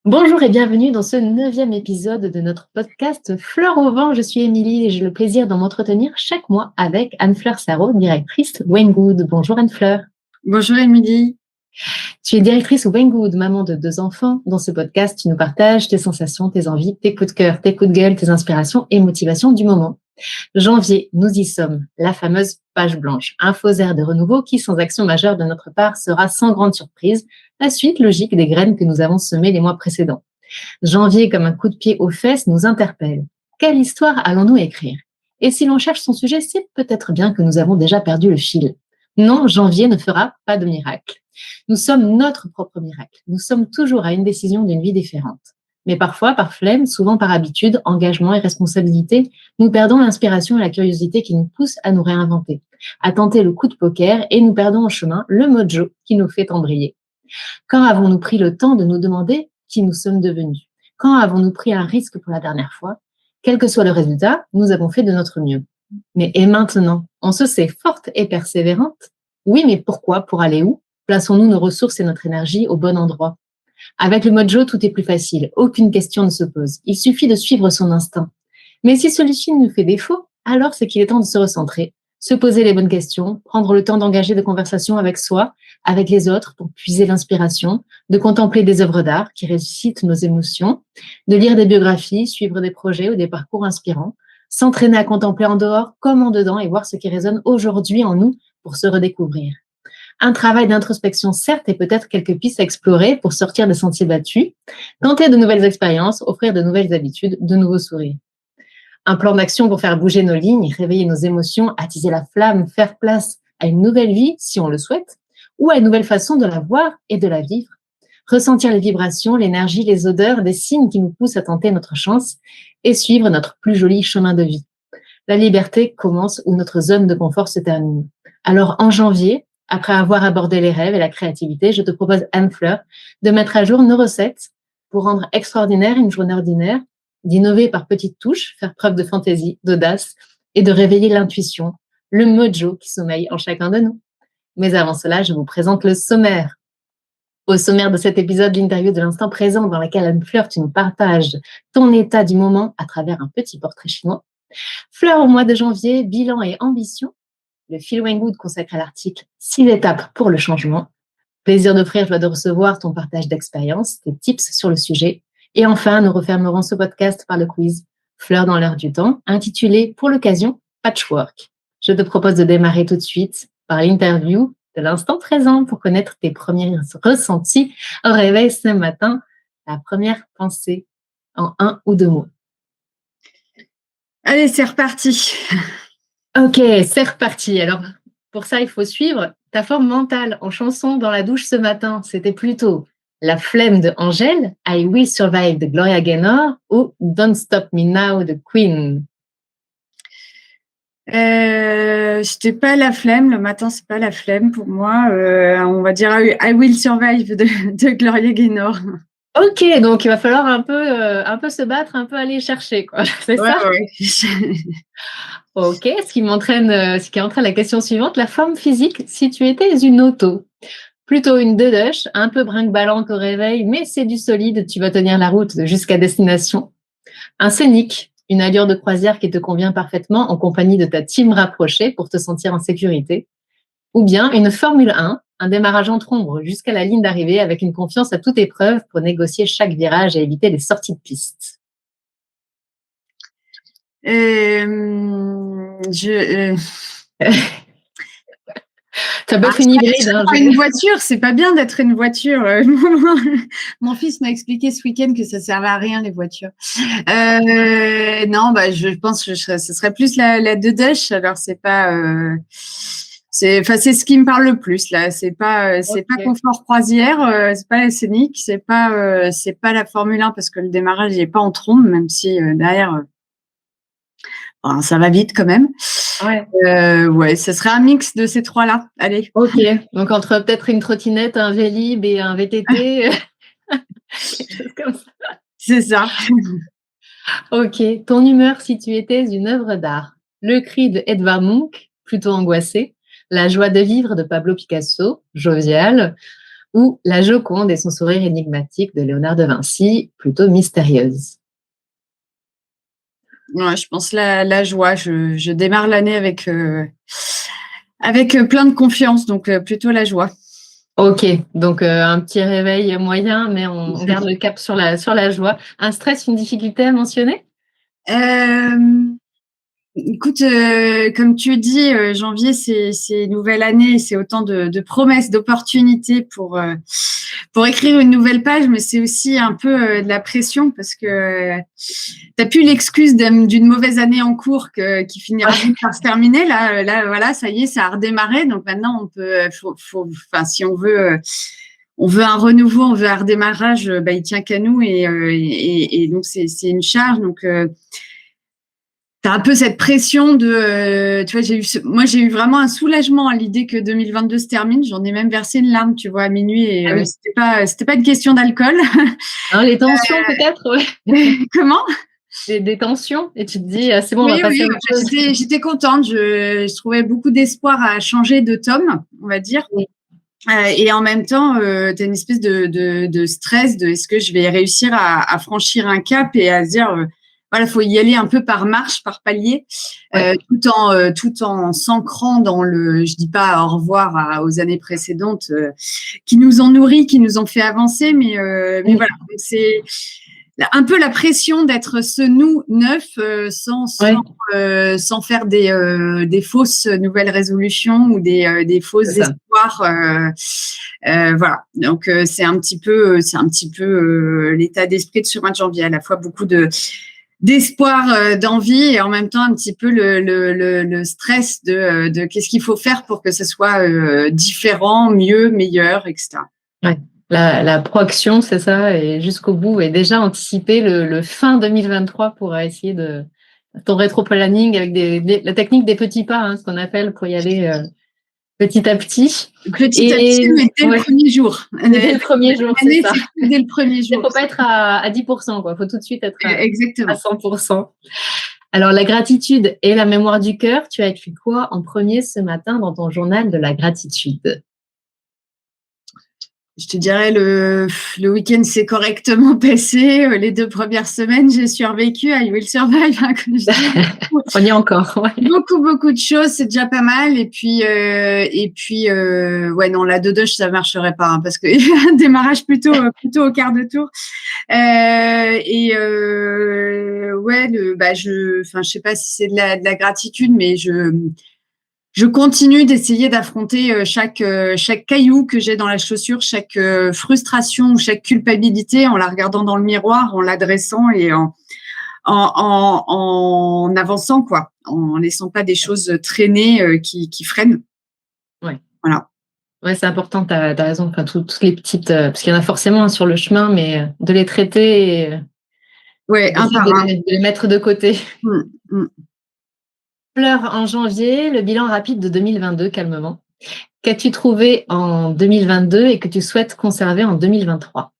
Bonjour et bienvenue dans ce 9e épisode de notre podcast Fleur au vent. Je suis Émilie et j'ai le plaisir de m'entretenir chaque mois avec Anne-Fleur Sarraud, directrice Wengood. Bonjour Anne-Fleur. Bonjour Émilie. Tu es directrice au Wengood, maman de 2 enfants. Dans ce podcast, tu nous partages tes sensations, tes envies, tes coups de cœur, tes coups de gueule, tes inspirations et motivations du moment. Janvier, nous y sommes, la fameuse page blanche, un faux air de renouveau qui, sans action majeure de notre part, sera sans grande surprise la suite logique des graines que nous avons semées les mois précédents. Janvier, comme un coup de pied aux fesses, nous interpelle. Quelle histoire allons-nous écrire? Et si l'on cherche son sujet, c'est peut-être bien que nous avons déjà perdu le fil. Non, janvier ne fera pas de miracle. Nous sommes notre propre miracle. Nous sommes toujours à une décision d'une vie différente. Mais parfois, par flemme, souvent par habitude, engagement et responsabilité, nous perdons l'inspiration et la curiosité qui nous poussent à nous réinventer, à tenter le coup de poker et nous perdons en chemin le mojo qui nous fait embrayer. Quand avons-nous pris le temps de nous demander qui nous sommes devenus? Quand avons-nous pris un risque pour la dernière fois? Quel que soit le résultat, nous avons fait de notre mieux. Mais et maintenant? On se sait forte et persévérante? Oui, mais pourquoi? Pour aller où? Plaçons-nous nos ressources et notre énergie au bon endroit? Avec le mojo, tout est plus facile. Aucune question ne se pose. Il suffit de suivre son instinct. Mais si celui-ci nous fait défaut, alors c'est qu'il est temps de se recentrer, se poser les bonnes questions, prendre le temps d'engager des conversations avec soi, avec les autres pour puiser l'inspiration, de contempler des œuvres d'art qui ressuscitent nos émotions, de lire des biographies, suivre des projets ou des parcours inspirants, s'entraîner à contempler en dehors comme en dedans et voir ce qui résonne aujourd'hui en nous pour se redécouvrir. Un travail d'introspection, certes, et peut-être quelques pistes à explorer pour sortir des sentiers battus, tenter de nouvelles expériences, offrir de nouvelles habitudes, de nouveaux sourires. Un plan d'action pour faire bouger nos lignes, réveiller nos émotions, attiser la flamme, faire place à une nouvelle vie, si on le souhaite, ou à une nouvelle façon de la voir et de la vivre. Ressentir les vibrations, l'énergie, les odeurs, des signes qui nous poussent à tenter notre chance et suivre notre plus joli chemin de vie. La liberté commence où notre zone de confort se termine. Alors, en janvier, après avoir abordé les rêves et la créativité, je te propose, Anne-Fleur, de mettre à jour nos recettes pour rendre extraordinaire une journée ordinaire, d'innover par petites touches, faire preuve de fantaisie, d'audace et de réveiller l'intuition, le mojo qui sommeille en chacun de nous. Mais avant cela, je vous présente le sommaire. Au sommaire de cet épisode, l'interview de l'instant présent dans laquelle Anne-Fleur, tu nous partages ton état du moment à travers un petit portrait chinois. Fleur au mois de janvier, bilan et ambition. Le fil Wengood consacre à l'article 6 étapes pour le changement. Plaisir d'offrir, joie de recevoir ton partage d'expérience, tes tips sur le sujet. Et enfin, nous refermerons ce podcast par le quiz Fleur dans l'air du temps, intitulé pour l'occasion Patchwork. Je te propose de démarrer tout de suite par l'interview de l'instant présent pour connaître tes premiers ressentis au réveil ce matin. La première pensée en 1 ou 2 mots. Allez, c'est reparti. Ok, c'est reparti. Alors, pour ça, il faut suivre ta forme mentale en chanson dans la douche ce matin. C'était plutôt La flemme de Angèle, I Will Survive de Gloria Gaynor ou Don't Stop Me Now de Queen. C'était pas la flemme. Le matin, c'est pas la flemme pour moi. On va dire I Will Survive de Gloria Gaynor. Ok, donc il va falloir un peu se battre, un peu aller chercher, quoi. C'est Ouais, ça? ouais. Ok, ce qui entraîne la question suivante. La forme physique, si tu étais une auto, plutôt une deduche, un peu brinque-ballante au réveil, mais c'est du solide, tu vas tenir la route jusqu'à destination. Un scénic, une allure de croisière qui te convient parfaitement en compagnie de ta team rapprochée pour te sentir en sécurité. Ou bien une Formule 1, un démarrage entre ombres jusqu'à la ligne d'arrivée avec une confiance à toute épreuve pour négocier chaque virage et éviter les sorties de piste. Ça peut être une hybride. Une voiture, c'est pas bien d'être une voiture. Mon fils m'a expliqué ce week-end que ça servait à rien les voitures. Non, je pense que ce serait plus la Dedesh. Alors c'est pas, c'est ce qui me parle le plus là. C'est pas confort croisière, c'est pas la scénique, c'est pas la Formule 1 parce que le démarrage il est pas en trombe, même si derrière. Ça va vite quand même. Ouais, ce serait un mix de ces trois-là. Allez. Ok, donc entre peut-être une trottinette, un Vélib et un VTT, quelque chose comme ça. C'est ça. Ok, ton humeur si tu étais une œuvre d'art. Le cri de Edvard Munch, plutôt angoissé. La joie de vivre de Pablo Picasso, jovial. ou La Joconde et son sourire énigmatique de Léonard de Vinci, plutôt mystérieuse? Ouais, je pense la joie. Je démarre l'année avec plein de confiance, donc plutôt la joie. Ok, donc un petit réveil moyen, mais on garde le cap sur la joie. Un stress, une difficulté à mentionner? Écoute, comme tu dis, janvier, c'est nouvelle année, c'est autant de promesses, d'opportunités pour écrire une nouvelle page, mais c'est aussi un peu de la pression parce que t'as plus l'excuse d'une mauvaise année en cours qui finira par se terminer. Là, voilà, ça y est, ça a redémarré. Donc maintenant, on peut, enfin, si on veut un renouveau, on veut un redémarrage, il tient qu'à nous et donc c'est une charge. Donc t'as un peu cette pression de, tu vois, j'ai eu vraiment un soulagement à l'idée que 2022 se termine. J'en ai même versé une larme, tu vois, à minuit et c'était pas une question d'alcool. Hein, les tensions peut-être, ouais. Comment? Des tensions et tu te dis, c'est bon, on Oui, va passer à autre chose. j'étais contente. Je trouvais beaucoup d'espoir à changer de tome, on va dire. Oui. Et en même temps, tu as une espèce de stress de est-ce que je vais réussir à franchir un cap et à se dire voilà, faut y aller un peu par marche, par palier, tout en s'ancrant dans je dis pas au revoir aux années précédentes qui nous ont nourris, qui nous ont fait avancer, mais voilà, c'est un peu la pression d'être ce nous neuf sans faire des fausses nouvelles résolutions ou des fausses espoirs. Voilà. Donc c'est un petit peu l'état d'esprit de ce mois de janvier, à la fois beaucoup d'espoir, d'envie et en même temps un petit peu le stress de qu'est-ce qu'il faut faire pour que ce soit différent, mieux, meilleur, etc. Ouais. La proaction, c'est ça, et jusqu'au bout, et déjà anticiper le fin 2023 pour essayer de ton rétro-planning avec la technique des petits pas, hein, ce qu'on appelle pour y aller petit à petit. Petit à petit, mais dès le premier jour. Dès le premier jour, c'est ça. Dès le premier jour. Il ne faut pas être à 10%, quoi. Il faut tout de suite être à 100%. Alors, la gratitude et la mémoire du cœur, tu as écrit quoi en premier ce matin dans ton journal de la gratitude? Je te dirais, le week-end s'est correctement passé. Les 2 premières semaines, j'ai survécu. I will survive, hein, comme je dis. On y est encore. Ouais. Beaucoup de choses, c'est déjà pas mal. Et puis, ouais, non, la dodoche, ça marcherait pas, hein, parce que un démarrage plutôt au quart de tour. Ouais, je sais pas si c'est de la gratitude, mais je continue d'essayer d'affronter chaque caillou que j'ai dans la chaussure, chaque frustration ou chaque culpabilité en la regardant dans le miroir, en l'adressant et en avançant, quoi, en laissant pas des choses traîner qui freinent. Ouais. Voilà. Ouais, c'est important, tu as raison. Enfin, toutes les petites, parce qu'il y en a forcément sur le chemin, mais de les traiter et de les mettre de côté. Fleur en janvier, le bilan rapide de 2022, calmement. Qu'as-tu trouvé en 2022 et que tu souhaites conserver en 2023?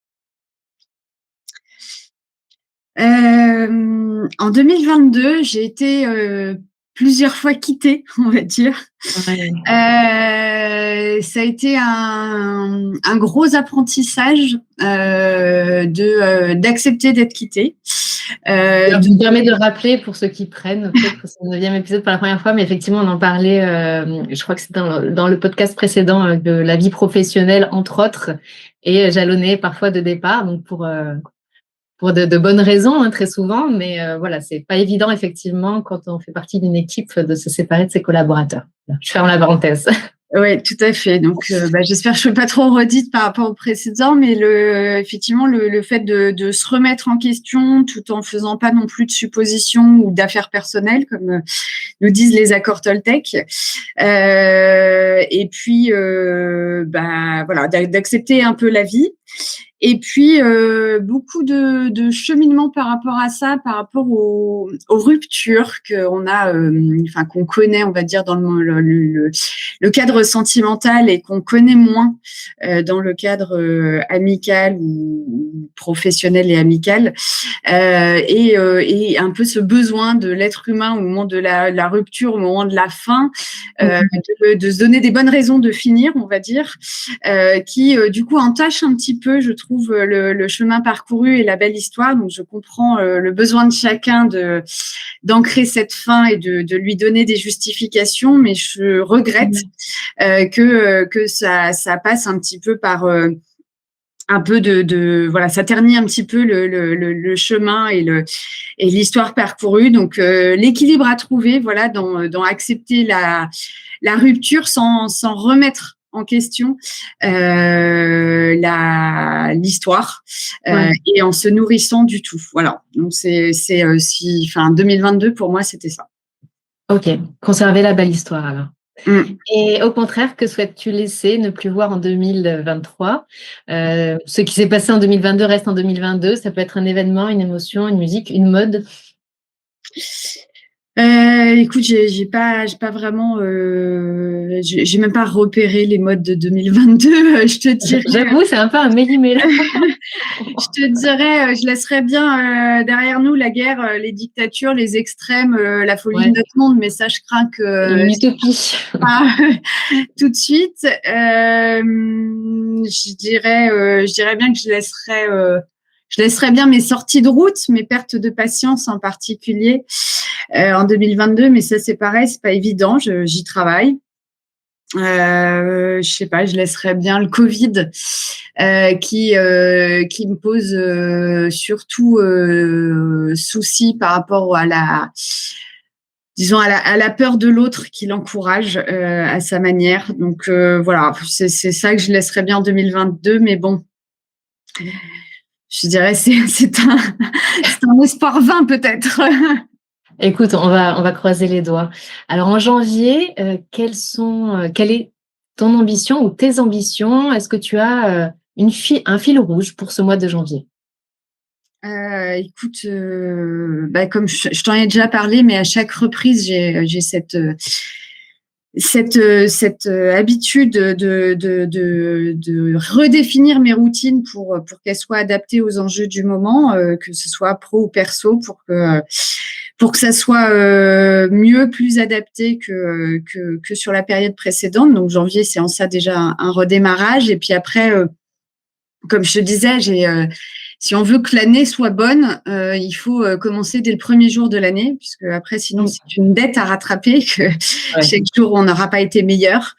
En 2022, j'ai été plusieurs fois quittée, on va dire. Ouais. Ça a été un gros apprentissage d'accepter d'être quittée. Je me permets de rappeler pour ceux qui prennent, peut-être que c'est le 9e épisode pour la première fois, mais effectivement, on en parlait, je crois que c'était dans le podcast précédent de la vie professionnelle, entre autres, et jalonné parfois de départ, donc pour de bonnes raisons, hein, très souvent, mais voilà, c'est pas évident, effectivement, quand on fait partie d'une équipe, de se séparer de ses collaborateurs. Je ferme la parenthèse. Oui, tout à fait. Donc, j'espère que je ne suis pas trop redite par rapport au précédent, mais effectivement, le fait de se remettre en question tout en faisant pas non plus de suppositions ou d'affaires personnelles, comme nous disent les accords Toltec. Et puis, voilà, d'accepter un peu la vie. Et puis, beaucoup de cheminement par rapport à ça, par rapport aux ruptures qu'on connaît, on va dire, dans le cadre sentimental et qu'on connaît moins dans le cadre amical ou professionnel et amical. Et un peu ce besoin de l'être humain au moment de la rupture, au moment de la fin, de se donner des bonnes raisons de finir, on va dire, qui du coup entache un petit peu, je trouve, le chemin parcouru et la belle histoire. Donc je comprends le besoin de chacun d'ancrer cette fin et de lui donner des justifications, mais je regrette que ça passe un petit peu par un peu voilà, ça ternit un petit peu le chemin et l'histoire parcourue. Donc l'équilibre à trouver, voilà, dans accepter la rupture sans remettre en question l'histoire et en se nourrissant du tout. Voilà. Donc c'est 2022 pour moi c'était ça. Ok, conserver la belle histoire alors. Et au contraire, que souhaites-tu laisser, ne plus voir en 2023 ? Ce qui s'est passé en 2022 reste en 2022. Ça peut être un événement, une émotion, une musique, une mode. Écoute, j'ai pas vraiment, j'ai même pas repéré les modes de 2022. Je te dirais. J'avoue, c'est un peu un méli-mélo. Je te dirais, je laisserais bien derrière nous la guerre, les dictatures, les extrêmes, la folie de notre monde, mais ça, je crains que. Une utopie. Tout de suite. Je dirais bien que je laisserais bien mes sorties de route, mes pertes de patience en particulier en 2022, mais ça c'est pareil, c'est pas évident, j'y travaille. Je sais pas, je laisserais bien le Covid qui me pose surtout souci par rapport à la peur de l'autre qui l'encourage à sa manière. Donc voilà, c'est ça que je laisserais bien en 2022, mais bon. Je dirais c'est un espoir vain peut-être. Écoute, on va croiser les doigts. Alors en janvier, quelle est ton ambition ou tes ambitions ? Est-ce que tu as un fil rouge pour ce mois de janvier ? Écoute, comme je t'en ai déjà parlé, mais à chaque reprise, j'ai cette habitude de redéfinir mes routines pour qu'elles soient adaptées aux enjeux du moment, que ce soit pro ou perso, pour que ça soit mieux, plus adapté que sur la période précédente. Donc janvier, c'est en ça déjà un redémarrage. Et puis après, comme je te disais, si on veut que l'année soit bonne, il faut commencer dès le premier jour de l'année, puisque après, sinon, c'est une dette à rattraper, que chaque jour, on n'aura pas été meilleur.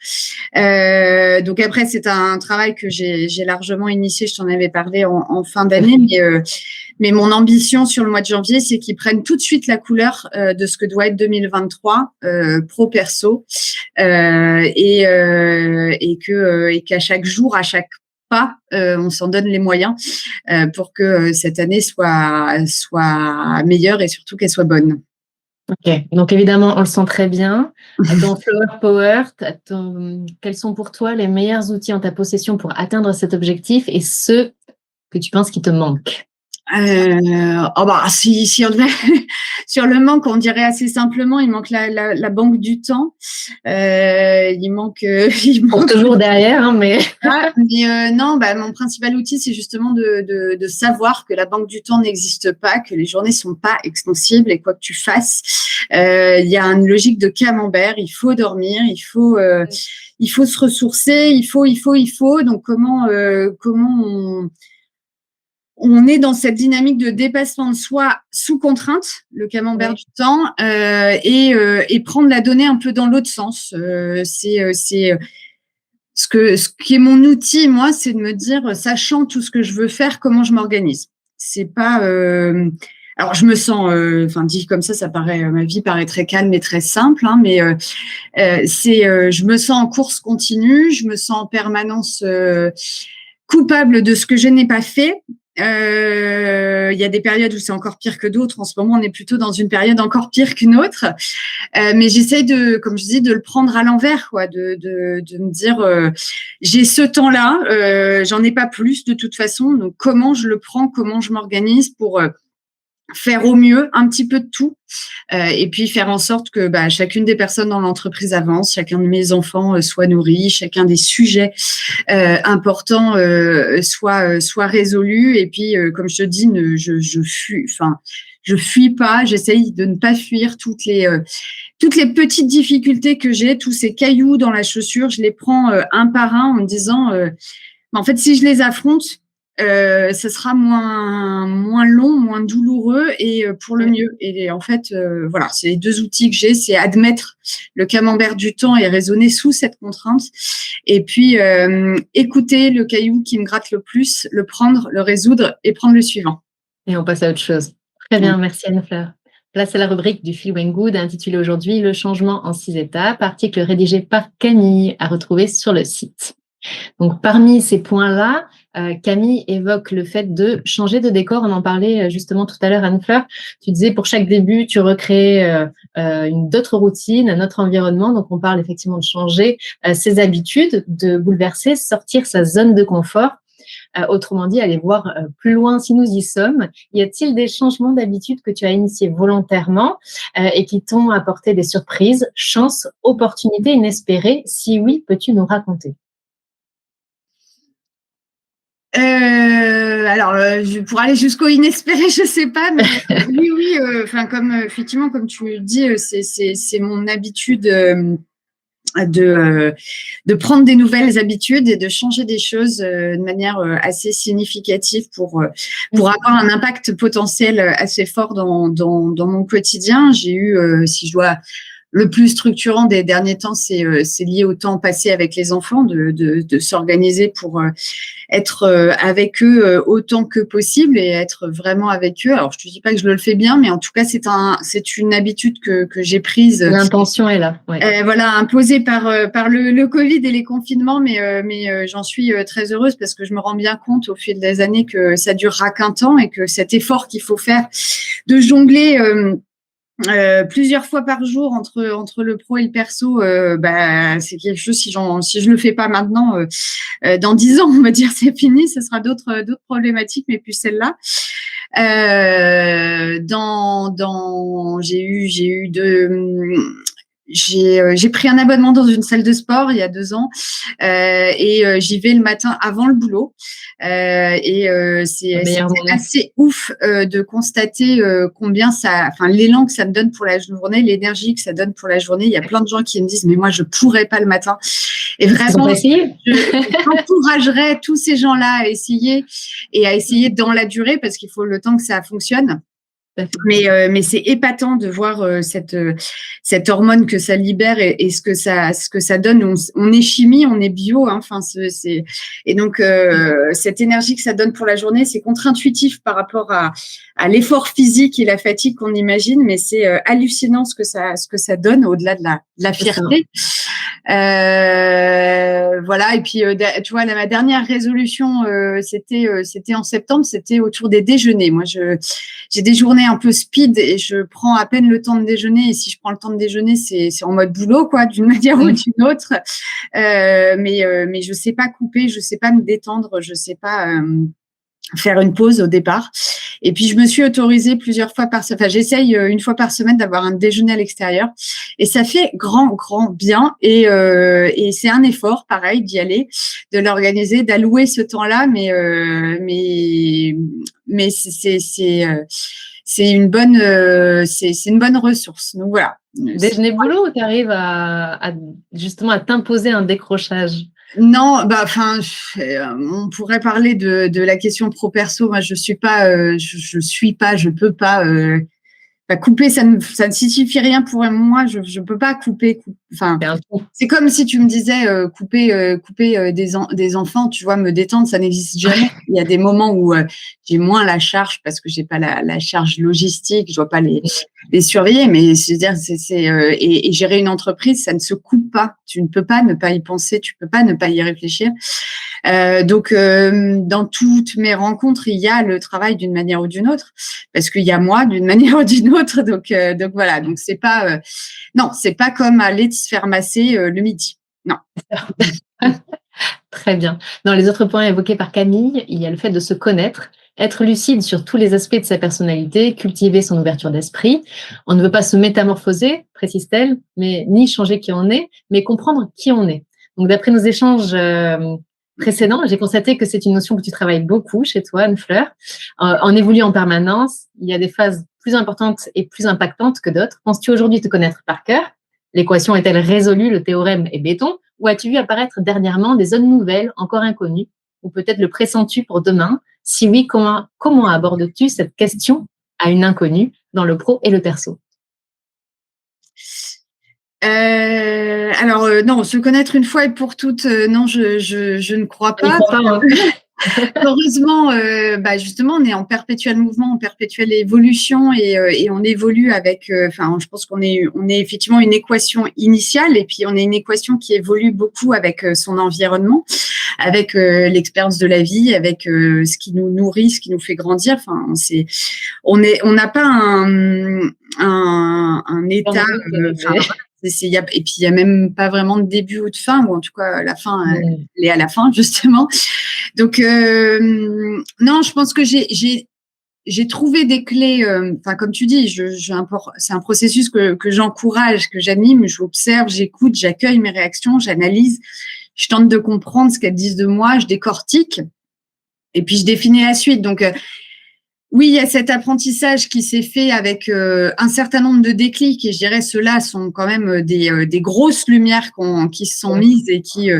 Donc après, c'est un travail que j'ai largement initié, je t'en avais parlé en fin d'année, mais mon ambition sur le mois de janvier, c'est qu'ils prennent tout de suite la couleur de ce que doit être 2023, pro-perso, et qu'à chaque jour, à chaque pas, on s'en donne les moyens pour que cette année soit meilleure et surtout qu'elle soit bonne. Ok, donc évidemment, on le sent très bien. À ton Flower Power, quels sont pour toi les meilleurs outils en ta possession pour atteindre cet objectif et ceux que tu penses qui te manquent ? Si on devait sur le manque, on dirait assez simplement, il manque la banque du temps. Il manque toujours derrière, hein, mais non, mon principal outil, c'est justement de savoir que la banque du temps n'existe pas, que les journées sont pas extensibles et quoi que tu fasses, il y a une logique de camembert. Il faut dormir, il faut se ressourcer, il faut. Donc comment on est dans cette dynamique de dépassement de soi sous contrainte, le camembert du temps, et prendre la donnée un peu dans l'autre sens. Ce qui est mon outil, moi, c'est de me dire, sachant tout ce que je veux faire, comment je m'organise. C'est pas. Alors, je me sens, dit comme ça paraît, ma vie paraît très calme et très simple, hein, mais je me sens en course continue, je me sens en permanence coupable de ce que je n'ai pas fait. Il y a des périodes où c'est encore pire que d'autres. En ce moment, on est plutôt dans une période encore pire qu'une autre. Mais j'essaye comme je dis, de le prendre à l'envers, quoi, de me dire, j'ai ce temps-là, j'en ai pas plus de toute façon. Donc, comment je le prends, comment je m'organise pour faire au mieux un petit peu de tout, et puis faire en sorte que chacune des personnes dans l'entreprise avance, chacun de mes enfants soit nourri, chacun des sujets importants soit résolu. Et puis comme je te dis, je fuis pas, j'essaye de ne pas fuir toutes les petites difficultés que j'ai, tous ces cailloux dans la chaussure, je les prends un par un en me disant en fait, si je les affronte, ce sera moins long, moins douloureux et pour le mieux. Et en fait, voilà, c'est les 2 outils que j'ai, c'est admettre le camembert du temps et raisonner sous cette contrainte. Et puis, écouter le caillou qui me gratte le plus, le prendre, le résoudre et prendre le suivant. Et on passe à autre chose. Très bien, merci Anne-Fleur. Place à la rubrique du Feel When Good, intitulée aujourd'hui « Le changement en 6 étapes », article rédigé par Camille, à retrouver sur le site. Donc, parmi ces points-là, Camille évoque le fait de changer de décor. On en parlait justement tout à l'heure, Anne-Fleur. Tu disais, pour chaque début, tu recrées d'autres routines, un autre environnement. Donc, on parle effectivement de changer ses habitudes, de bouleverser, sortir sa zone de confort. Autrement dit, aller voir plus loin si nous y sommes. Y a-t-il des changements d'habitude que tu as initiés volontairement et qui t'ont apporté des surprises, chances, opportunités inespérées? Si oui, peux-tu nous raconter? Alors, pour aller jusqu'au inespéré, je sais pas, mais oui, effectivement, comme tu le dis, c'est mon habitude de prendre des nouvelles habitudes et de changer des choses de manière assez significative pour avoir un impact potentiel assez fort dans mon quotidien. J'ai eu, si je dois le plus structurant des derniers temps, c'est lié au temps passé avec les enfants, de s'organiser pour être avec eux autant que possible et être vraiment avec eux. Alors, je te dis pas que je le fais bien, mais en tout cas, c'est une habitude que j'ai prise. L'intention est là. Ouais. Voilà, imposée par le Covid et les confinements, mais j'en suis très heureuse parce que je me rends bien compte au fil des années que ça durera qu'un temps et que cet effort qu'il faut faire de jongler plusieurs fois par jour entre le pro et le perso, c'est quelque chose, si je le fais pas maintenant, dans 10 ans, on va dire c'est fini, ce sera d'autres problématiques, mais plus celle-là. J'ai pris un abonnement dans une salle de sport il y a 2 ans et j'y vais le matin avant le boulot c'est assez ouf de constater combien l'élan que ça me donne pour la journée, l'énergie que ça donne pour la journée. Il y a plein de gens qui me disent mais moi je pourrais pas le matin et vraiment j'encouragerais tous ces gens-là à essayer dans la durée parce qu'il faut le temps que ça fonctionne. Mais c'est épatant de voir cette hormone que ça libère et ce que ça donne. On est chimie, on est bio, hein, et donc cette énergie que ça donne pour la journée, c'est contre-intuitif par rapport à l'effort physique et la fatigue qu'on imagine, mais c'est hallucinant ce que ça donne au-delà de la fierté. Voilà, et puis tu vois, ma dernière résolution c'était en septembre, c'était autour des déjeuners. Moi j'ai des journées un peu speed et je prends à peine le temps de déjeuner, et si je prends le temps de déjeuner c'est en mode boulot, quoi, d'une manière ou d'une autre. Mais je sais pas couper, je sais pas me détendre, je sais pas faire une pause au départ. Et puis je me suis autorisée plusieurs fois j'essaye une fois par semaine d'avoir un déjeuner à l'extérieur et ça fait grand bien et c'est un effort pareil d'y aller, de l'organiser, d'allouer ce temps-là, mais c'est une bonne ressource. Donc voilà. Déjeuner boulot, ou tu arrives justement à t'imposer un décrochage? Non, on pourrait parler de la question pro perso. Moi, je peux pas couper. Ça ne signifie rien pour moi. Je peux pas couper. C'est comme si tu me disais couper des enfants. Tu vois, me détendre, ça n'existe jamais. Il y a des moments où j'ai moins la charge parce que j'ai pas la charge logistique. Je dois pas les surveiller, mais c'est-à-dire et gérer une entreprise, ça ne se coupe pas. Tu ne peux pas ne pas y penser, tu peux pas ne pas y réfléchir. Donc, dans toutes mes rencontres, il y a le travail d'une manière ou d'une autre, parce qu'il y a moi d'une manière ou d'une autre. Donc voilà. Donc c'est pas, non, c'est pas comme aller se faire masser le midi. Non. Très bien. Dans les autres points évoqués par Camille, il y a le fait de se connaître, être lucide sur tous les aspects de sa personnalité, cultiver son ouverture d'esprit. On ne veut pas se métamorphoser, précise-t-elle, mais ni changer qui on est, mais comprendre qui on est. Donc, d'après nos échanges précédents, j'ai constaté que c'est une notion que tu travailles beaucoup chez toi, Anne-Fleur. En évoluant en permanence, il y a des phases plus importantes et plus impactantes que d'autres. Penses-tu aujourd'hui te connaître par cœur? L'équation est-elle résolue? Le théorème est béton? Ou as-tu vu apparaître dernièrement des zones nouvelles, encore inconnues? Ou peut-être le pressens-tu pour demain? Si oui, comment abordes-tu cette question à une inconnue dans le pro et le perso? Alors, non, se connaître une fois et pour toutes, non, je ne crois pas. Heureusement, justement, on est en perpétuel mouvement, en perpétuelle évolution et on évolue avec. Enfin, je pense qu'on est effectivement une équation initiale et puis on est une équation qui évolue beaucoup avec son environnement, avec l'expérience de la vie, avec ce qui nous nourrit, ce qui nous fait grandir. Enfin, on n'a pas un état. Et puis il y a même pas vraiment de début ou de fin, ou en tout cas la fin, elle est à la fin justement. Donc non, je pense que j'ai trouvé des clés. Enfin, comme tu dis, c'est un processus que j'encourage, que j'anime. J'observe, j'écoute, j'accueille mes réactions, j'analyse, je tente de comprendre ce qu'elles disent de moi, je décortique, et puis je définis la suite. Donc oui, il y a cet apprentissage qui s'est fait avec un certain nombre de déclics, et je dirais ceux-là sont quand même des grosses lumières qui se sont mises et qui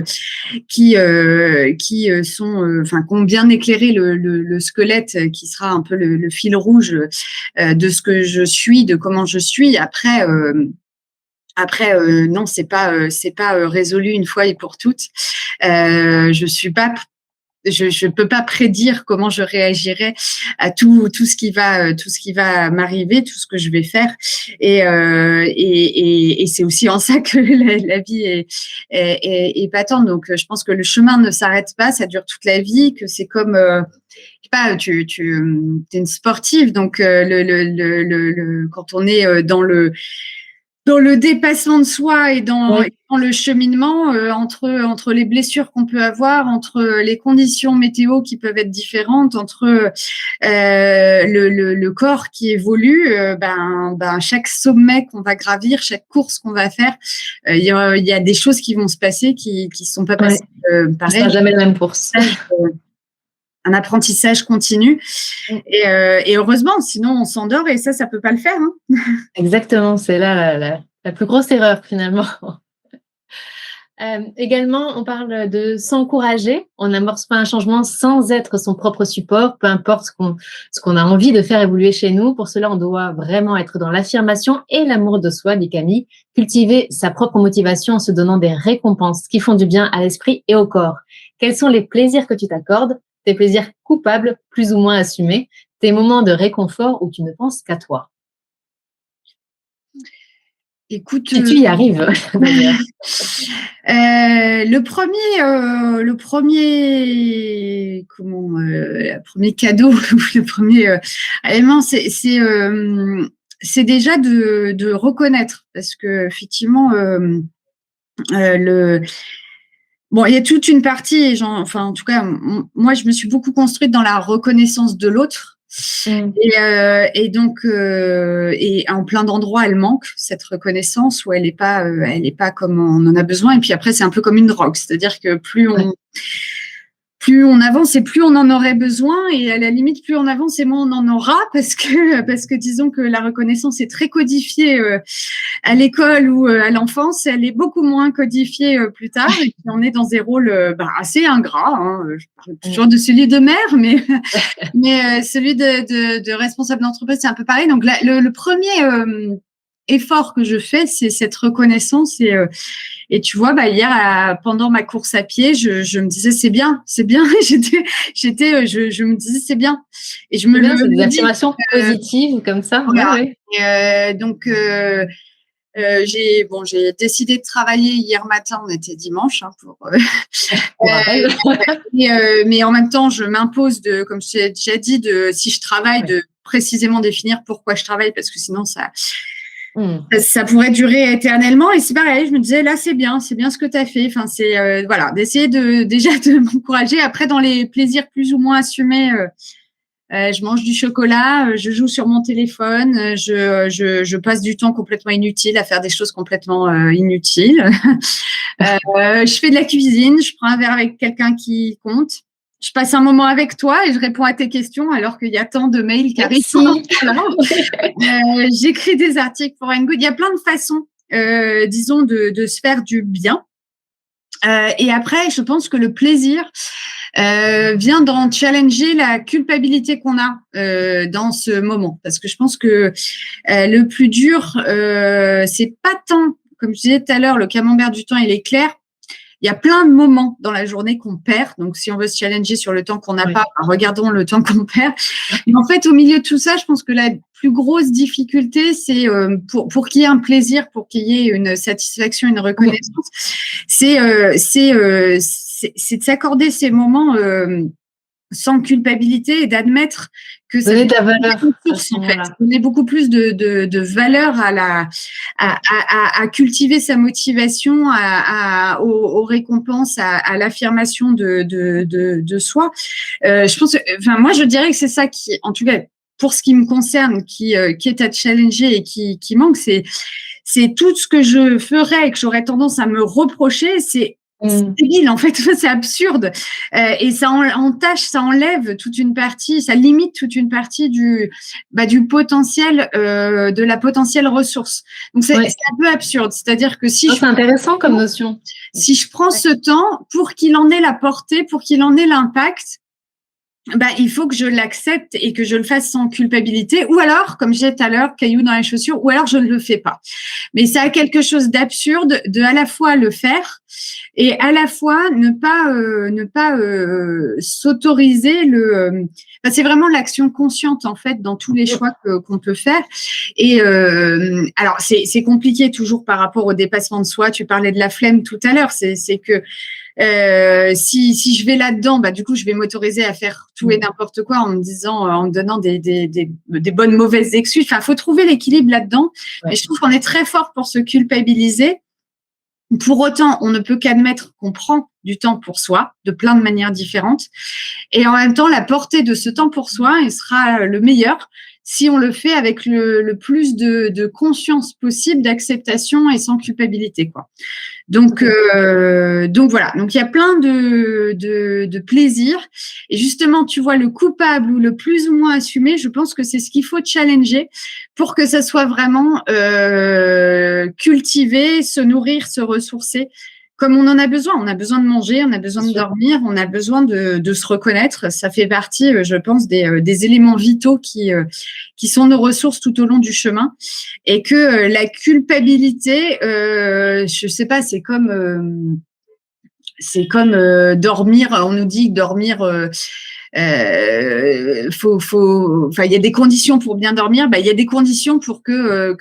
ont bien éclairé le squelette, qui sera un peu le fil rouge de ce que je suis, de comment je suis. Après, non, c'est pas résolu une fois et pour toutes. Je peux pas prédire comment je réagirai à tout ce qui va m'arriver, tout ce que je vais faire. Et c'est aussi en ça que la vie est épatante. Donc, je pense que le chemin ne s'arrête pas, ça dure toute la vie, que c'est comme, je sais pas, tu es une sportive, donc quand on est dans le dépassement de soi et dans le cheminement, entre les blessures qu'on peut avoir, entre les conditions météo qui peuvent être différentes, entre le corps qui évolue, chaque sommet qu'on va gravir, chaque course qu'on va faire, il y a des choses qui vont se passer qui sont pas passées pareil. Ce sera jamais la même course. Un apprentissage continu. Et heureusement, sinon on s'endort et ça peut pas le faire. Hein. Exactement, c'est là la plus grosse erreur finalement. Également, on parle de s'encourager. On n'amorce pas un changement sans être son propre support, peu importe ce qu'on a envie de faire évoluer chez nous. Pour cela, on doit vraiment être dans l'affirmation et l'amour de soi, dit Camille. Cultiver sa propre motivation en se donnant des récompenses qui font du bien à l'esprit et au corps. Quels sont les plaisirs que tu t'accordes? Tes plaisirs coupables, plus ou moins assumés, tes moments de réconfort où tu ne penses qu'à toi. Écoute, si tu y arrives. Le premier cadeau, le premier élément, c'est déjà de reconnaître, parce que effectivement, il y a toute une partie, en tout cas, moi, je me suis beaucoup construite dans la reconnaissance de l'autre. Et donc, et en plein d'endroits, elle manque, cette reconnaissance, où elle est pas comme on en a besoin. Et puis après, c'est un peu comme une drogue, c'est-à-dire que plus on avance et plus on en aurait besoin, et à la limite, plus on avance et moins on en aura, parce que disons que la reconnaissance est très codifiée à l'école ou à l'enfance, elle est beaucoup moins codifiée plus tard, et puis on est dans des rôles assez ingrats. Hein. Je parle toujours de celui de mère, mais celui de responsable d'entreprise, c'est un peu pareil. Donc le premier effort que je fais, c'est cette reconnaissance. Et tu vois, hier, pendant ma course à pied, je me disais c'est bien. je me disais c'est bien. Et je me le c'est des affirmations positives comme ça. Voilà. Et donc J'ai décidé de travailler hier matin, on était dimanche, hein, mais en même temps, je m'impose comme je t'ai déjà dit, si je travaille, de précisément définir pourquoi je travaille, parce que sinon ça pourrait durer éternellement. Et c'est pareil, je me disais, là, c'est bien ce que tu as fait. Enfin, c'est voilà, d'essayer déjà de m'encourager. Après, dans les plaisirs plus ou moins assumés, je mange du chocolat, je joue sur mon téléphone, je passe du temps complètement inutile à faire des choses complètement inutiles. Je fais de la cuisine, je prends un verre avec quelqu'un qui compte. Je passe un moment avec toi et je réponds à tes questions alors qu'il y a tant de mails qui arrivent. J'écris des articles pour Good. Il y a plein de façons, disons, de se faire du bien. Et après, je pense que le plaisir vient d'en challenger la culpabilité qu'on a dans ce moment. Parce que je pense que le plus dur, c'est pas tant, comme je disais tout à l'heure, le camembert du temps, il est clair. Il y a plein de moments dans la journée qu'on perd. Donc, si on veut se challenger sur le temps qu'on n'a pas, regardons le temps qu'on perd. Mais en fait, au milieu de tout ça, je pense que la plus grosse difficulté, c'est pour qu'il y ait un plaisir, pour qu'il y ait une satisfaction, une reconnaissance, c'est de s'accorder ces moments sans culpabilité et d'admettre que ça donner ta valeur source, en fait. Donner beaucoup plus de valeur à cultiver sa motivation, aux récompenses, à l'affirmation de soi. Je pense, moi, je dirais que c'est ça qui, en tout cas, pour ce qui me concerne, qui est à challenger et qui manque, c'est tout ce que je ferais et que j'aurais tendance à me reprocher, c'est débile, en fait, c'est absurde. Et ça entache, ça enlève toute une partie, ça limite toute une partie du potentiel, de la potentielle ressource. Donc, c'est un peu absurde. C'est-à-dire que c'est intéressant comme notion. Si je prends ce temps pour qu'il en ait la portée, pour qu'il en ait l'impact, il faut que je l'accepte et que je le fasse sans culpabilité, ou alors, comme je disais tout à l'heure, caillou dans les chaussures, ou alors je ne le fais pas. Mais ça a quelque chose d'absurde de à la fois le faire et à la fois ne pas s'autoriser c'est vraiment l'action consciente, en fait, dans tous les choix qu'on peut faire. Et alors, c'est compliqué toujours par rapport au dépassement de soi. Tu parlais de la flemme tout à l'heure. C'est que si je vais là-dedans, du coup, je vais m'autoriser à faire tout et n'importe quoi en me donnant des bonnes, mauvaises excuses. Enfin, faut trouver l'équilibre là-dedans. Et je trouve qu'on est très fort pour se culpabiliser. Pour autant, on ne peut qu'admettre qu'on prend du temps pour soi de plein de manières différentes. Et en même temps, la portée de ce temps pour soi, il sera le meilleur si on le fait avec le plus de conscience possible, d'acceptation et sans culpabilité, quoi. Donc voilà. Donc il y a plein de plaisirs. Et justement, tu vois, le coupable ou le plus ou moins assumé, je pense que c'est ce qu'il faut challenger pour que ça soit vraiment cultivé, se nourrir, se ressourcer. Comme on en a besoin. On a besoin de manger, on a besoin de dormir, on a besoin de se reconnaître. Ça fait partie, je pense, des éléments vitaux qui sont nos ressources tout au long du chemin. Et que la culpabilité, je sais pas, c'est comme dormir. On nous dit que dormir, il y a des conditions pour bien dormir. Il y a des conditions pour que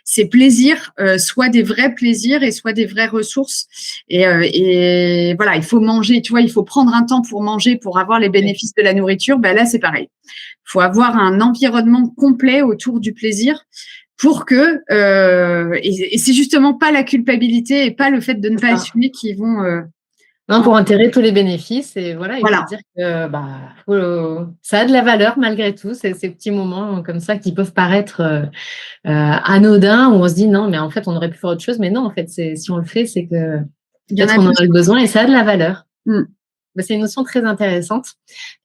ces plaisirs soient des vrais plaisirs et soient des vraies ressources. Et voilà, il faut manger. Tu vois, il faut prendre un temps pour manger pour avoir les bénéfices de la nourriture. Là, c'est pareil. Il faut avoir un environnement complet autour du plaisir. Pour que et c'est justement pas la culpabilité et pas le fait de ne pas assumer qui vont non, pour intégrer tous les bénéfices et il faut dire que ça a de la valeur malgré tout, ces petits moments comme ça qui peuvent paraître anodins où on se dit non, mais en fait on aurait pu faire autre chose, mais non, en fait si on le fait, c'est que peut-être qu'on en a besoin et ça a de la valeur. C'est une notion très intéressante.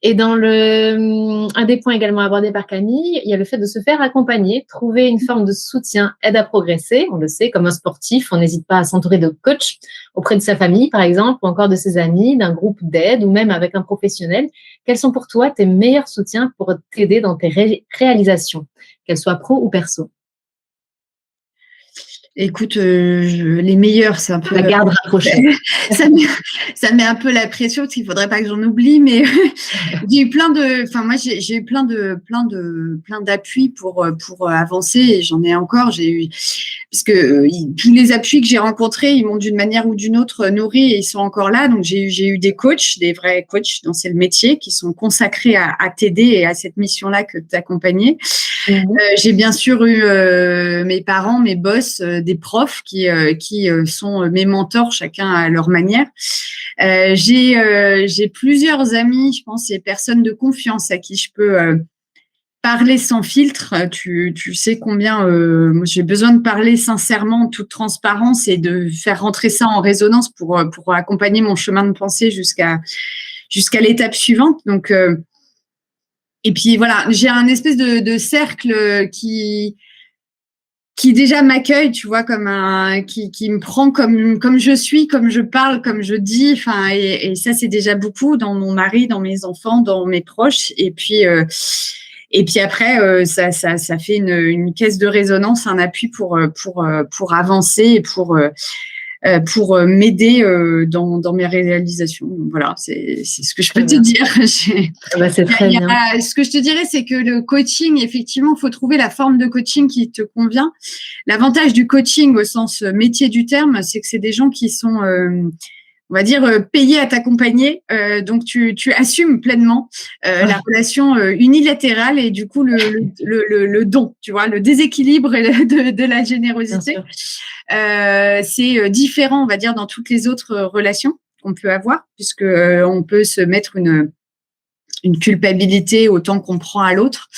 Et dans un des points également abordés par Camille, il y a le fait de se faire accompagner, trouver une forme de soutien aide à progresser. On le sait, comme un sportif, on n'hésite pas à s'entourer de coachs auprès de sa famille, par exemple, ou encore de ses amis, d'un groupe d'aide ou même avec un professionnel. Quels sont pour toi tes meilleurs soutiens pour t'aider dans tes réalisations, qu'elles soient pro ou perso? Écoute, les meilleurs, c'est un peu… La garde rapprochée. ça met un peu la pression parce qu'il faudrait pas que j'en oublie, mais j'ai eu j'ai eu plein d'appuis pour avancer et j'en ai encore. Parce que tous les appuis que j'ai rencontrés, ils m'ont d'une manière ou d'une autre nourri et ils sont encore là. Donc j'ai eu des coachs, des vrais coachs dans le métier qui sont consacrés à t'aider et à cette mission-là que t'accompagner. J'ai bien sûr eu mes parents, mes boss, des profs qui sont mes mentors, chacun à leur manière. J'ai plusieurs amis, je pense, et personnes de confiance à qui je peux parler sans filtre. Tu sais combien moi j'ai besoin de parler sincèrement, en toute transparence, et de faire rentrer ça en résonance pour accompagner mon chemin de pensée jusqu'à l'étape suivante. Donc et puis voilà, j'ai un espèce de cercle qui déjà m'accueille, tu vois, qui me prend comme je suis, comme je parle, comme je dis. Enfin, et ça, c'est déjà beaucoup dans mon mari, dans mes enfants, dans mes proches. Et puis après, ça fait une caisse de résonance, un appui pour avancer et pour m'aider dans mes réalisations. Donc, voilà, c'est ce que je peux te dire. C'est très bien. Ce que je te dirais, c'est que le coaching, effectivement, il faut trouver la forme de coaching qui te convient. L'avantage du coaching au sens métier du terme, c'est que c'est des gens qui sont, on va dire, payés à t'accompagner. Donc, tu assumes pleinement la relation unilatérale et du coup, le don, tu vois, le déséquilibre de la générosité. C'est différent, on va dire, dans toutes les autres relations qu'on peut avoir, puisque on peut se mettre une culpabilité autant qu'on prend à l'autre.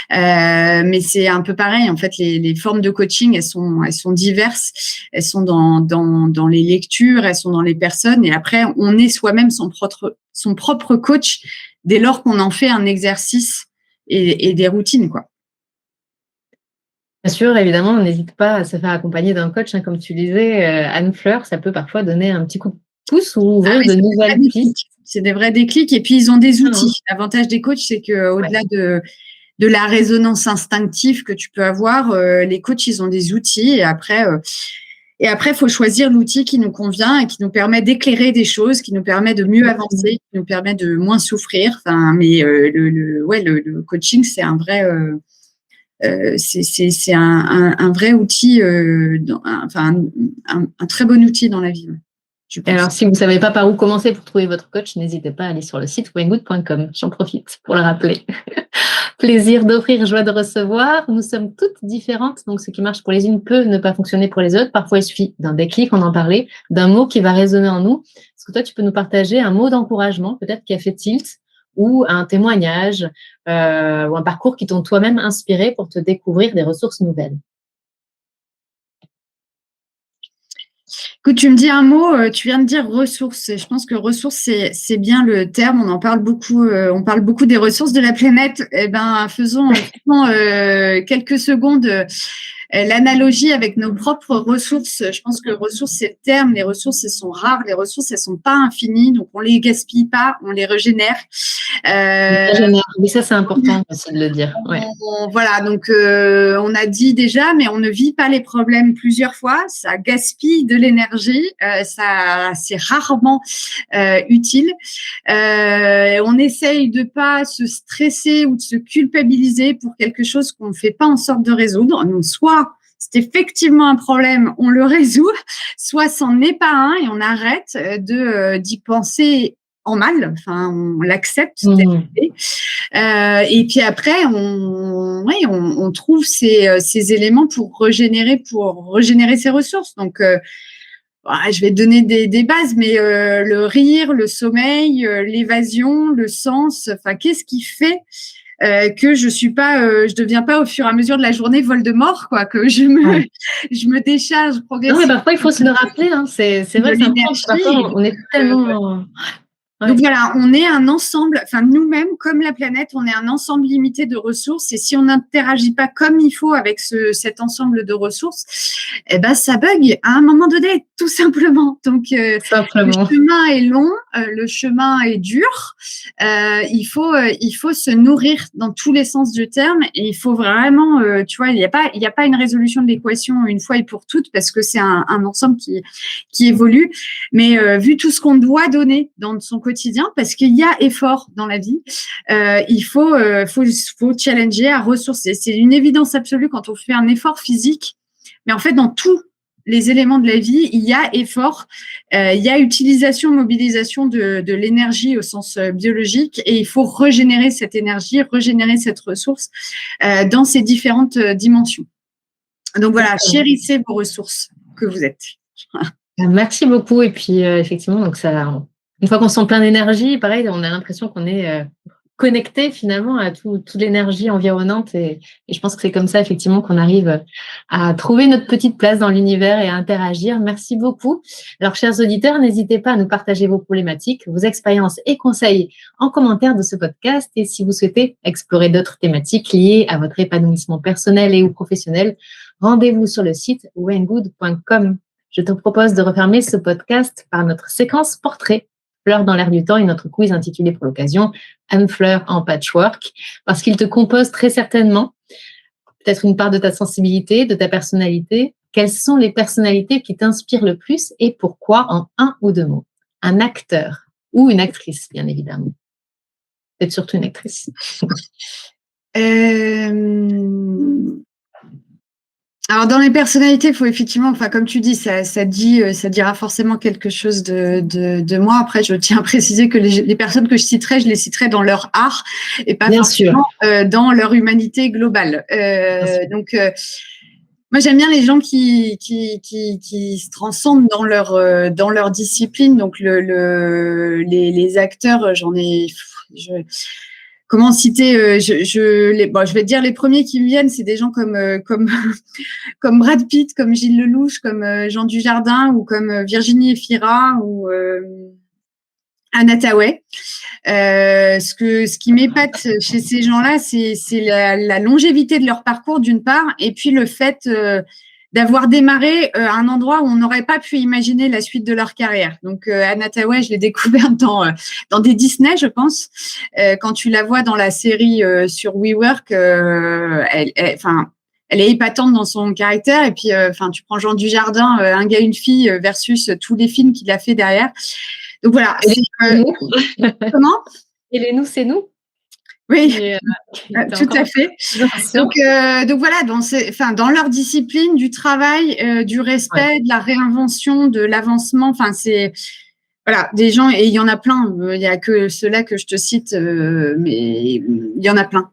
Mais c'est un peu pareil. En fait, les formes de coaching, elles sont diverses. Elles sont dans les lectures, elles sont dans les personnes. Et après, on est soi-même son propre coach dès lors qu'on en fait un exercice et des routines, quoi. Bien sûr, évidemment, on n'hésite pas à se faire accompagner d'un coach, comme tu disais, Anne Fleur, ça peut parfois donner un petit coup de pouce ou ouvrir de nouvelles pistes. C'est des vrais déclics. Et puis, ils ont des outils. L'avantage des coachs, c'est qu'au-delà de la résonance instinctive que tu peux avoir, les coachs, ils ont des outils. Et après, il faut choisir l'outil qui nous convient et qui nous permet d'éclairer des choses, qui nous permet de mieux avancer, qui nous permet de moins souffrir. Enfin, mais le coaching, c'est un vrai… c'est un vrai outil, un très bon outil dans la vie. Alors, si vous ne savez pas par où commencer pour trouver votre coach, n'hésitez pas à aller sur le site waynegood.com. J'en profite pour le rappeler. Plaisir d'offrir, joie de recevoir. Nous sommes toutes différentes, donc ce qui marche pour les unes peut ne pas fonctionner pour les autres. Parfois, il suffit d'un déclic, on en parlait, d'un mot qui va résonner en nous. Est-ce que toi, tu peux nous partager un mot d'encouragement, peut-être qui a fait tilt, ou un témoignage, ou un parcours qui t'ont toi-même inspiré pour te découvrir des ressources nouvelles? Écoute, tu me dis un mot, tu viens de dire ressources. Je pense que ressources, c'est bien le terme. On en parle beaucoup. On parle beaucoup des ressources de la planète. Eh ben, faisons quelques secondes l'analogie avec nos propres ressources. Je pense que ressources, c'est le terme. Les ressources, elles sont rares. Les ressources, elles sont pas infinies. Donc, on les gaspille pas, on les régénère. Mais ça, c'est important aussi de le dire. Ouais. Voilà, donc on a dit déjà, mais on ne vit pas les problèmes plusieurs fois. Ça gaspille de l'énergie. C'est rarement utile. On essaye de pas se stresser ou de se culpabiliser pour quelque chose qu'on ne fait pas en sorte de résoudre. Donc, soit c'est effectivement un problème, on le résout, soit c'en est pas un et on arrête d'y penser en mal, enfin on l'accepte. Et puis après on trouve ces éléments pour régénérer ses ressources. Donc je vais te donner des bases, mais le rire, le sommeil, l'évasion, le sens, enfin qu'est-ce qui fait que je deviens pas au fur et à mesure de la journée Voldemort, quoi, que je me décharge progressivement. Non, mais parfois il faut se le rappeler, c'est vrai que c'est important. Parfois on est tellement… Donc voilà, on est un ensemble, enfin nous-mêmes, comme la planète, on est un ensemble limité de ressources et si on n'interagit pas comme il faut avec cet ensemble de ressources, eh ben ça bug à un moment donné, tout simplement. Donc le chemin est long, le chemin est dur. Il faut se nourrir dans tous les sens du terme et il faut vraiment, tu vois, il y a pas une résolution de l'équation une fois et pour toutes parce que c'est un ensemble qui évolue. Mais vu tout ce qu'on doit donner dans son quotidien, parce qu'il y a effort dans la vie, il faut challenger, à ressourcer. C'est une évidence absolue quand on fait un effort physique. Mais en fait, dans tous les éléments de la vie, il y a effort, il y a utilisation, mobilisation de l'énergie au sens biologique et il faut régénérer cette énergie, régénérer cette ressource dans ces différentes dimensions. Donc voilà, chérissez vos ressources que vous êtes. Merci beaucoup. Et puis, effectivement, donc ça, une fois qu'on se sent plein d'énergie, pareil, on a l'impression qu'on est connecté finalement à toute l'énergie environnante. Et je pense que c'est comme ça, effectivement, qu'on arrive à trouver notre petite place dans l'univers et à interagir. Merci beaucoup. Alors, chers auditeurs, n'hésitez pas à nous partager vos problématiques, vos expériences et conseils en commentaire de ce podcast. Et si vous souhaitez explorer d'autres thématiques liées à votre épanouissement personnel et ou professionnel, rendez-vous sur le site waynegood.com. Je te propose de refermer ce podcast par notre séquence portrait, Fleurs dans l'air du temps et notre quiz intitulé pour l'occasion Anne Fleur en patchwork, parce qu'il te compose très certainement peut-être une part de ta sensibilité, de ta personnalité. Quelles sont les personnalités qui t'inspirent le plus et pourquoi en 1 ou 2 mots? Un acteur ou une actrice, bien évidemment. Peut-être surtout une actrice. Alors dans les personnalités, il faut effectivement, enfin comme tu dis, ça dira forcément quelque chose de moi. Après, je tiens à préciser que les personnes que je les citerai dans leur art et pas Bien forcément dans leur humanité globale. Donc moi j'aime bien les gens qui se transcendent dans leur discipline. Donc les acteurs, comment citer je vais te dire les premiers qui me viennent, c'est des gens comme Brad Pitt, comme Gilles Lelouch, comme Jean Dujardin ou comme Virginie Efira ou Anna Thaouet. Ce qui m'épate chez ces gens-là, c'est la longévité de leur parcours d'une part, et puis le fait d'avoir démarré à un endroit où on n'aurait pas pu imaginer la suite de leur carrière. Donc Anna Thaouet, je l'ai découverte dans des Disney, je pense. Quand tu la vois dans la série sur WeWork, elle est épatante dans son caractère. Et puis, tu prends Jean Dujardin, Un gars, une fille, versus tous les films qu'il a fait derrière. Donc voilà. Comment? Et les nous, c'est nous. Oui, tout à fait. Donc voilà, dans leur discipline, du travail, du respect, de la réinvention, de l'avancement. Enfin, c'est voilà, des gens, et il y en a plein. Il y a que ceux-là que je te cite, mais il y en a plein.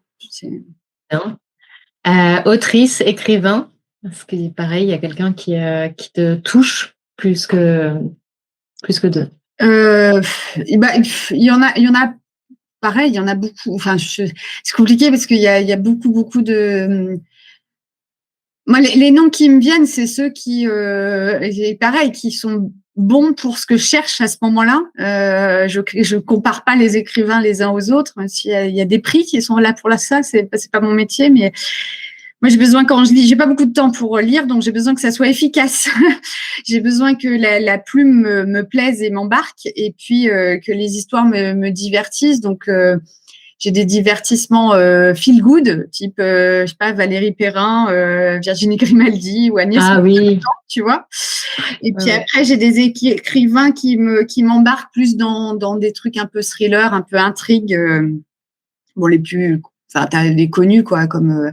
Autrice, écrivain, parce que pareil, il y a quelqu'un qui te touche plus que deux. Il y en a. Pareil, il y en a beaucoup. Enfin, c'est compliqué parce qu'il y a beaucoup de. Moi, les noms qui me viennent, c'est ceux qui, pareil, qui sont bons pour ce que je cherche à ce moment-là. Je compare pas les écrivains les uns aux autres, même s'il y a des prix qui sont là pour ça. C'est pas mon métier, mais moi, j'ai besoin, quand je lis, j'ai pas beaucoup de temps pour lire, donc j'ai besoin que ça soit efficace. J'ai besoin que la plume me plaise et m'embarque, et puis que les histoires me divertissent. Donc, j'ai des divertissements feel good, type, je sais pas, Valérie Perrin, Virginie Grimaldi ou Agnès. Ah oui. Tu vois. Et puis après, j'ai des écrivains qui m'embarquent plus dans des trucs un peu thriller, un peu intrigue. T'as les connus, quoi, comme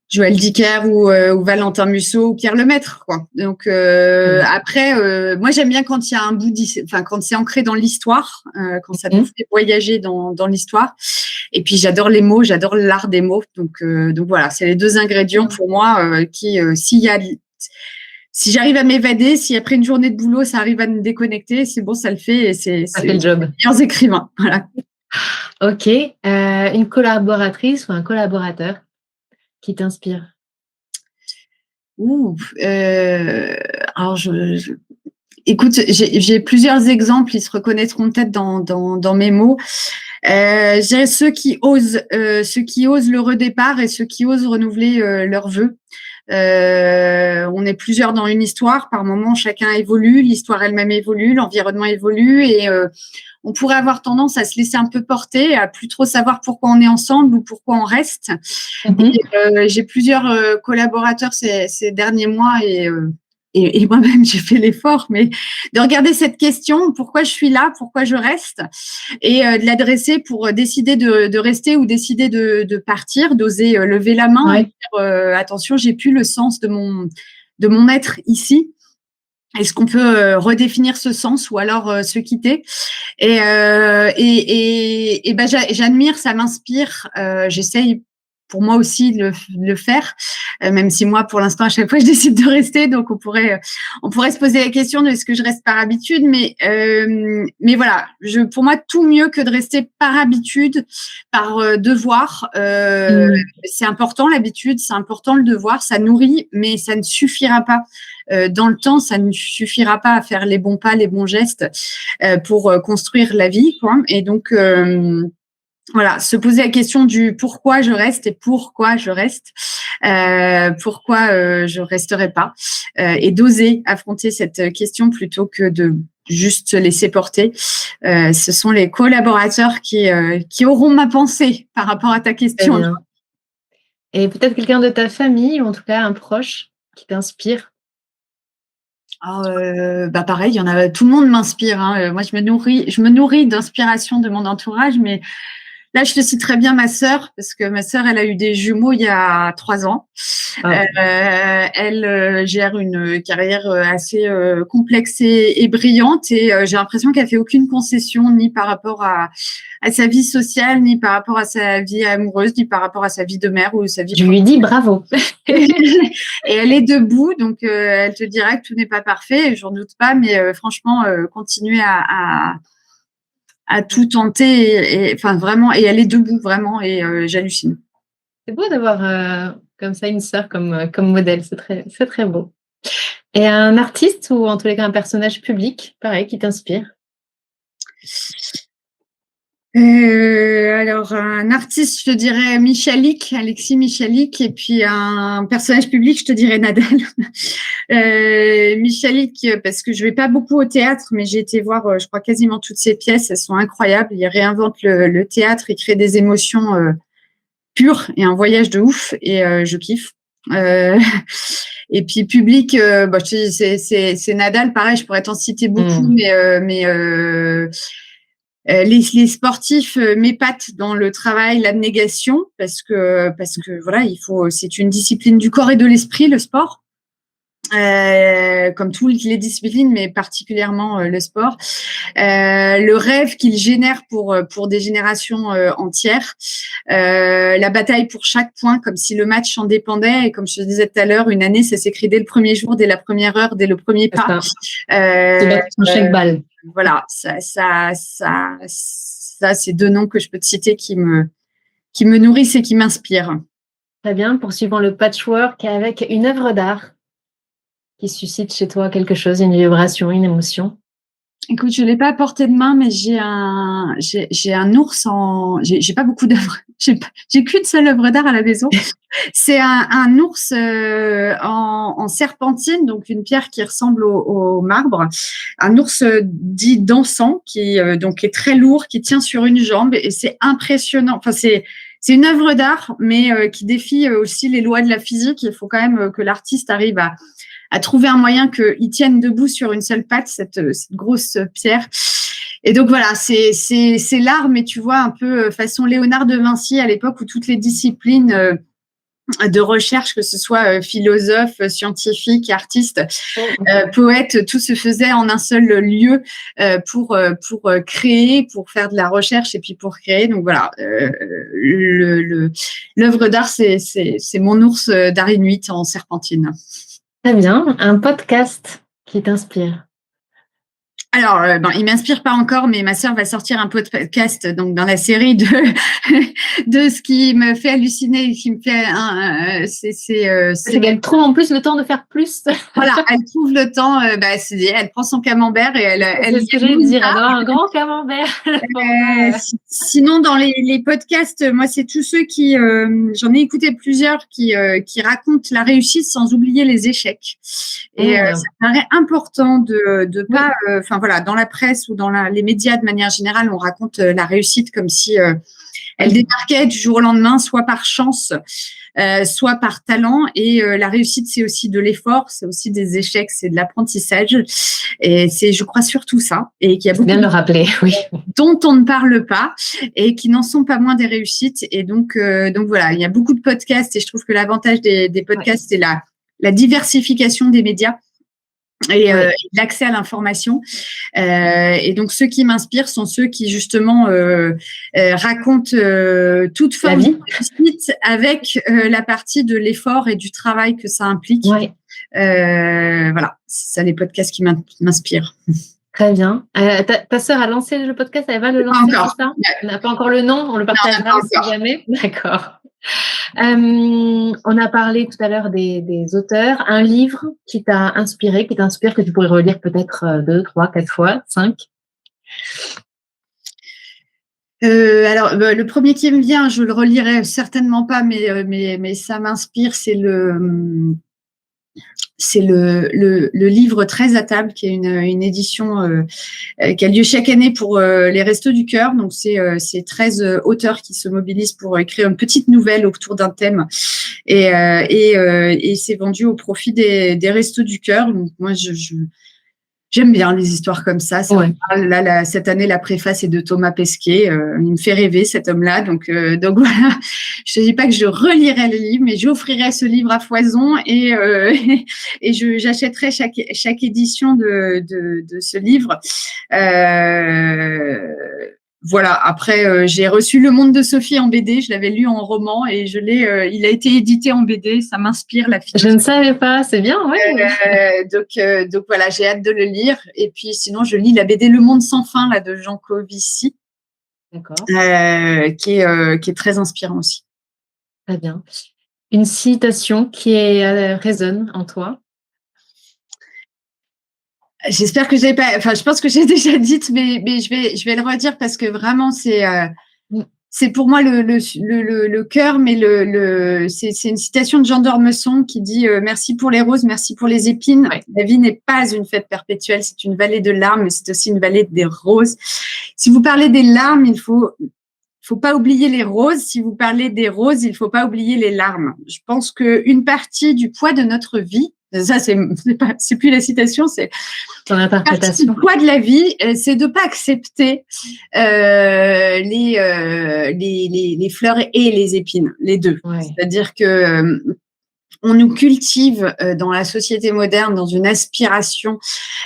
Joël Dicker ou Valentin Musso ou Pierre Lemaître, quoi. Donc après, moi j'aime bien quand il y a un bout quand c'est ancré dans l'histoire, quand ça nous fait voyager dans l'histoire. Et puis j'adore les mots, j'adore l'art des mots. Donc voilà, c'est les 2 ingrédients pour moi qui, si j'arrive à m'évader, si après une journée de boulot ça arrive à me déconnecter, c'est bon, ça le fait, et c'est le job. Les meilleurs écrivains. Voilà. Ok, une collaboratrice ou un collaborateur qui t'inspire? Alors écoute, j'ai plusieurs exemples, ils se reconnaîtront peut-être dans mes mots. Je dirais ceux qui osent le redépart et ceux qui osent renouveler leurs vœux. On est plusieurs dans une histoire. Par moment, chacun évolue, l'histoire elle-même évolue, l'environnement évolue et on pourrait avoir tendance à se laisser un peu porter, à plus trop savoir pourquoi on est ensemble ou pourquoi on reste. Et, j'ai plusieurs collaborateurs ces derniers mois et moi-même, j'ai fait l'effort, mais de regarder cette question, pourquoi je suis là, pourquoi je reste, et de l'adresser pour décider de rester ou décider de partir, d'oser lever la main et dire attention, j'ai plus le sens de mon être ici. Est-ce qu'on peut redéfinir ce sens ou alors se quitter? Et ben j'admire, ça m'inspire. J'essaye pour moi aussi de le faire, même si moi, pour l'instant, à chaque fois, je décide de rester. Donc, on pourrait se poser la question de est-ce que je reste par habitude, mais voilà, pour moi, tout mieux que de rester par habitude, par devoir. C'est important l'habitude, c'est important le devoir, ça nourrit, mais ça ne suffira pas. Dans le temps, ça ne suffira pas à faire les bons pas, les bons gestes pour construire la vie, quoi. Et donc, voilà, se poser la question du pourquoi je reste et pourquoi je reste, pourquoi je resterai pas, et d'oser affronter cette question plutôt que de juste se laisser porter. Ce sont les collaborateurs qui auront ma pensée par rapport à ta question. Et peut-être quelqu'un de ta famille ou en tout cas un proche qui t'inspire? Bah pareil, il y en a. Tout le monde m'inspire. Hein. Moi, je me nourris d'inspiration de mon entourage, mais là, je te cite très bien ma sœur, parce que ma sœur, elle a eu des jumeaux il y a 3 ans. Elle gère une carrière assez complexe et brillante, et j'ai l'impression qu'elle fait aucune concession, ni par rapport à sa vie sociale, ni par rapport à sa vie amoureuse, ni par rapport à sa vie de mère ou sa vie. Je lui dis bravo. Et elle est debout, donc elle te dira que tout n'est pas parfait, j'en doute pas, mais franchement, continuer à tout tenter, et enfin vraiment, et elle est debout vraiment, et j'hallucine. C'est beau d'avoir comme ça une sœur comme modèle, c'est très beau. Et un artiste ou en tous les cas un personnage public, pareil, qui t'inspire? Alors, un artiste, je te dirais Alexis Michalik, et puis un personnage public, je te dirais Nadal. Michalik, parce que je vais pas beaucoup au théâtre, mais j'ai été voir, je crois, quasiment toutes ses pièces. Elles sont incroyables. Il réinvente le théâtre, il crée des émotions pures et un voyage de ouf, et je kiffe. Et puis public, bah, c'est Nadal, pareil, je pourrais t'en citer beaucoup, mais les sportifs m'épatent dans le travail, l'abnégation, parce que voilà, c'est une discipline du corps et de l'esprit, le sport. Comme toutes les disciplines, mais particulièrement le sport. Le rêve qu'il génère pour des générations entières. La bataille pour chaque point, comme si le match en dépendait. Et comme je te disais tout à l'heure, une année, ça s'écrit dès le premier jour, dès la première heure, dès le premier pas. Chaque balle. Voilà, ça, c'est 2 noms que je peux te citer qui me nourrissent et qui m'inspirent. Très bien, poursuivons le patchwork avec une œuvre d'art qui suscite chez toi quelque chose, une vibration, une émotion. Écoute, je l'ai pas à portée de main, mais j'ai un ours j'ai pas beaucoup d'œuvres. J'ai qu'une seule œuvre d'art à la maison. C'est un ours en serpentine, donc une pierre qui ressemble au marbre. Un ours dit dansant, qui donc est très lourd, qui tient sur une jambe, et c'est impressionnant. Enfin, c'est une œuvre d'art, mais qui défie aussi les lois de la physique. Il faut quand même que l'artiste arrive à trouver un moyen qu'il tienne debout sur une seule patte, cette grosse pierre. Et donc voilà, c'est l'art, mais tu vois, un peu façon Léonard de Vinci à l'époque, où toutes les disciplines de recherche, que ce soit philosophe, scientifique, artiste, poète, tout se faisait en un seul lieu pour créer, pour faire de la recherche et puis pour créer. Donc voilà, l'œuvre d'art, c'est mon ours d'art inuit en serpentine. Très bien. Un podcast qui t'inspire? Alors, il m'inspire pas encore, mais ma sœur va sortir un podcast donc dans la série de de ce qui me fait halluciner, qui me fait C'est qu'elle trouve en plus le temps de faire plus. Voilà, elle trouve le temps. Elle prend son camembert et C'est ce que j'allais dire. Elle doit avoir un grand camembert. Sinon, dans les podcasts, moi, c'est tous ceux qui, j'en ai écouté plusieurs qui racontent la réussite sans oublier les échecs. Et ça me paraît important de pas, voilà, dans la presse ou dans les médias de manière générale, on raconte la réussite comme si elle débarquait du jour au lendemain, soit par chance, soit par talent. Et la réussite, c'est aussi de l'effort, c'est aussi des échecs, c'est de l'apprentissage. Et c'est, je crois, surtout ça. Et qu'il y a beaucoup bien de le rappeler, oui. Dont on ne parle pas et qui n'en sont pas moins des réussites. Et donc voilà, il y a beaucoup de podcasts et je trouve que l'avantage des podcasts, c'est la diversification des médias. Et l'accès à l'information. Et donc, ceux qui m'inspirent sont ceux qui, justement, racontent toute forme de réussite avec la partie de l'effort et du travail que ça implique. Ouais. Voilà, c'est ça les podcasts qui m'inspirent. Très bien. Ta sœur a lancé le podcast, elle va le lancer, c'est ça? Elle n'a pas encore le nom, on le partagera si jamais. D'accord. On a parlé tout à l'heure des auteurs. Un livre qui t'a inspiré, qui t'inspire, que tu pourrais relire peut-être 2, 3, 4 fois, 5? Alors, le premier qui me vient, je le relirai certainement pas, mais ça m'inspire, c'est le livre 13 à table, qui est une édition qui a lieu chaque année pour les Restos du Cœur. Donc, c'est 13 auteurs qui se mobilisent pour écrire une petite nouvelle autour d'un thème. Et c'est vendu au profit des Restos du Cœur. Donc, moi, j'aime bien les histoires comme ça. Là, cette année, la préface est de Thomas Pesquet. Il me fait rêver, cet homme-là. Donc voilà. Je ne dis pas que je relirai le livre, mais j'offrirai ce livre à foison et j'achèterai chaque édition de ce livre. Voilà. Après, j'ai reçu Le Monde de Sophie en BD. Je l'avais lu en roman et il a été édité en BD. Ça m'inspire, la fille. Je ne savais pas. C'est bien, oui. Donc voilà, j'ai hâte de le lire. Et puis sinon, je lis la BD Le Monde sans fin là de Jean Covici. D'accord. Qui est très inspirant aussi. Très bien. Une citation qui résonne en toi? J'espère que j'ai pas. Enfin, je pense que j'ai déjà dite, mais je vais le redire parce que vraiment c'est pour moi le cœur, mais c'est une citation de Jean d'Ormesson qui dit merci pour les roses, merci pour les épines. Ouais. La vie n'est pas une fête perpétuelle, c'est une vallée de larmes, mais c'est aussi une vallée des roses. Si vous parlez des larmes, il faut pas oublier les roses. Si vous parlez des roses, il faut pas oublier les larmes. Je pense qu'une partie du poids de notre vie, ça c'est plus la citation, c'est ton interprétation. Le poids de la vie, c'est de pas accepter les fleurs et les épines, les deux. Ouais. C'est-à-dire que on nous cultive dans la société moderne dans une aspiration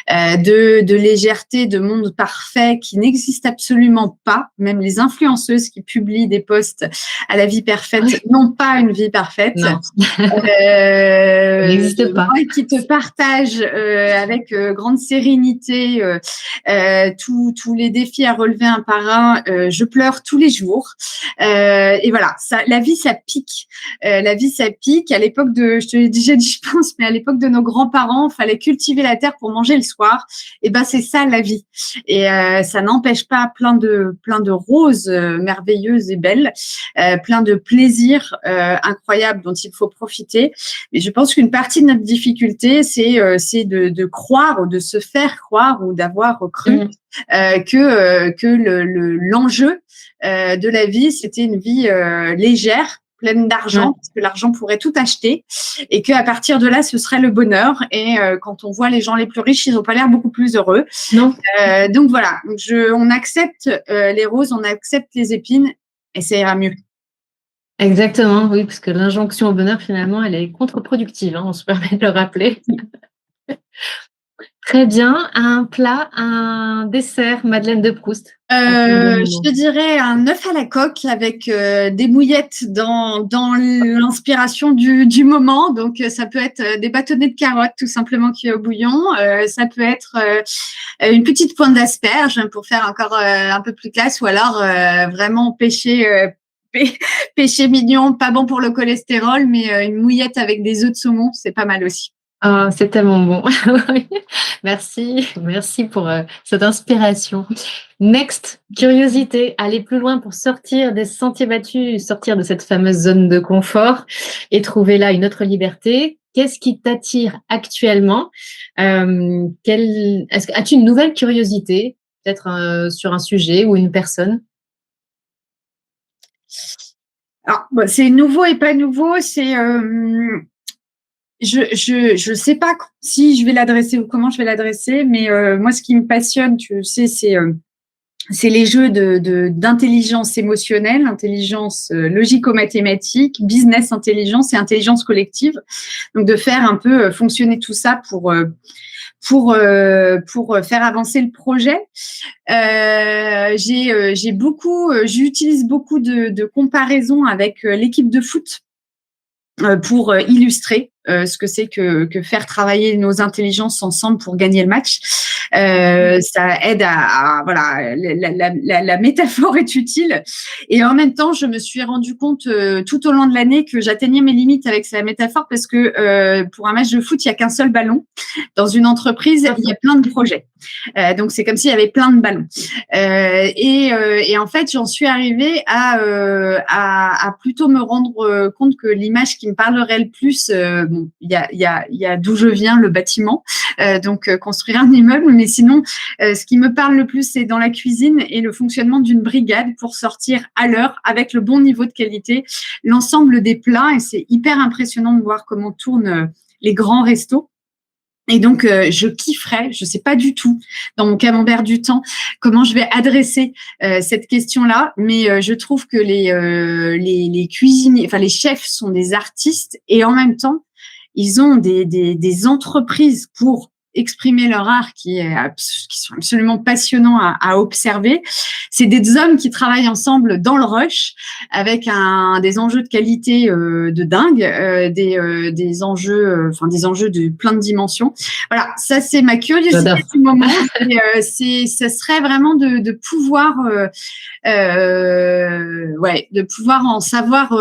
de légèreté, de monde parfait qui n'existe absolument pas. Même les influenceuses qui publient des posts à la vie parfaite n'ont pas une vie parfaite. Non. N'existe pas. Qui te partagent avec grande sérénité tous les défis à relever un par un. Je pleure tous les jours. Et voilà, la vie, ça pique. La vie, ça pique. À l'époque je te l'ai déjà dit, je pense, mais à l'époque de nos grands-parents, il fallait cultiver la terre pour manger le soir. Et ben, c'est ça la vie. Et ça n'empêche pas plein de roses merveilleuses et belles, plein de plaisirs incroyables dont il faut profiter. Mais je pense qu'une partie de notre difficulté, c'est de croire ou de se faire croire ou d'avoir cru que l'enjeu de la vie, c'était une vie légère, pleine d'argent, parce que l'argent pourrait tout acheter, et qu'à partir de là, ce serait le bonheur. Et quand on voit les gens les plus riches, ils n'ont pas l'air beaucoup plus heureux. Non. Donc voilà, on accepte les roses, on accepte les épines, et ça ira mieux. Exactement, oui, parce que l'injonction au bonheur, finalement, elle est contre-productive, on se permet de le rappeler. Très bien. Un plat, un dessert, Madeleine de Proust. Je te dirais un œuf à la coque avec des mouillettes dans l'inspiration du moment. Donc, ça peut être des bâtonnets de carottes tout simplement cuits au bouillon. Ça peut être une petite pointe d'asperge pour faire encore un peu plus classe, ou alors vraiment pêcher mignon, pas bon pour le cholestérol, mais une mouillette avec des œufs de saumon, c'est pas mal aussi. Ah, c'est tellement bon. Oui. Merci pour cette inspiration. Next, curiosité, aller plus loin pour sortir des sentiers battus, sortir de cette fameuse zone de confort et trouver là une autre liberté. Qu'est-ce qui t'attire actuellement? As-tu une nouvelle curiosité, peut-être sur un sujet ou une personne? Alors, c'est nouveau et pas nouveau, c'est je sais pas si je vais l'adresser ou comment je vais l'adresser, mais moi, ce qui me passionne, tu sais, c'est les jeux d'intelligence émotionnelle, intelligence logico-mathématique, business intelligence et intelligence collective. Donc, de faire un peu fonctionner tout ça pour faire avancer le projet. J'utilise beaucoup de comparaisons avec l'équipe de foot pour illustrer ce que c'est que faire travailler nos intelligences ensemble pour gagner le match. Ça aide voilà, la métaphore est utile. Et en même temps, je me suis rendu compte tout au long de l'année que j'atteignais mes limites avec cette métaphore, parce que pour un match de foot, il n'y a qu'un seul ballon. Dans une entreprise, il y a plein de projets. Donc, c'est comme s'il y avait plein de ballons. Et en fait, j'en suis arrivée à plutôt me rendre compte que l'image qui me parlerait le plus, il y a d'où je viens, le bâtiment, donc construire un immeuble, mais sinon, ce qui me parle le plus, c'est dans la cuisine et le fonctionnement d'une brigade pour sortir à l'heure, avec le bon niveau de qualité, l'ensemble des plats. Et c'est hyper impressionnant de voir comment tournent les grands restos. Et donc, je kifferais, je sais pas du tout, dans mon camembert du temps, comment je vais adresser cette question-là, mais je trouve que les cuisiniers, enfin les chefs sont des artistes, et en même temps, ils ont des entreprises pour exprimer leur art qui sont absolument passionnants à observer. C'est des hommes qui travaillent ensemble dans le rush, avec des enjeux de qualité de dingue, des enjeux de plein de dimensions. Voilà, ça c'est ma curiosité du moment. Ça serait vraiment de pouvoir, de pouvoir en savoir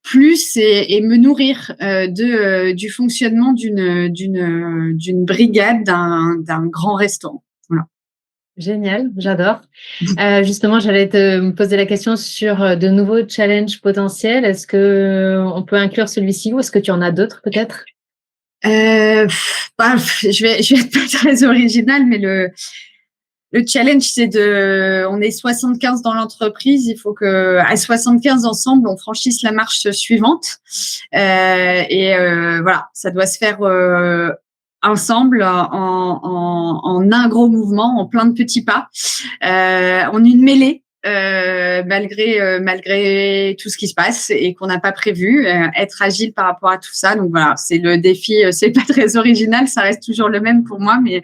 plus et me nourrir du fonctionnement d'une brigade, d'un grand restaurant. Voilà. Génial, j'adore. Justement, j'allais me poser la question sur de nouveaux challenges potentiels. Est-ce que on peut inclure celui-ci, ou est-ce que tu en as d'autres peut-être? Je vais être pas très originale, mais le challenge, on est 75 dans l'entreprise. Il faut que, à 75 ensemble, on franchisse la marche suivante. Voilà, ça doit se faire ensemble, en un gros mouvement, en plein de petits pas, en une mêlée. Malgré tout ce qui se passe et qu'on n'a pas prévu, être agile par rapport à tout ça. Donc voilà, c'est le défi. C'est pas très original, ça reste toujours le même pour moi, mais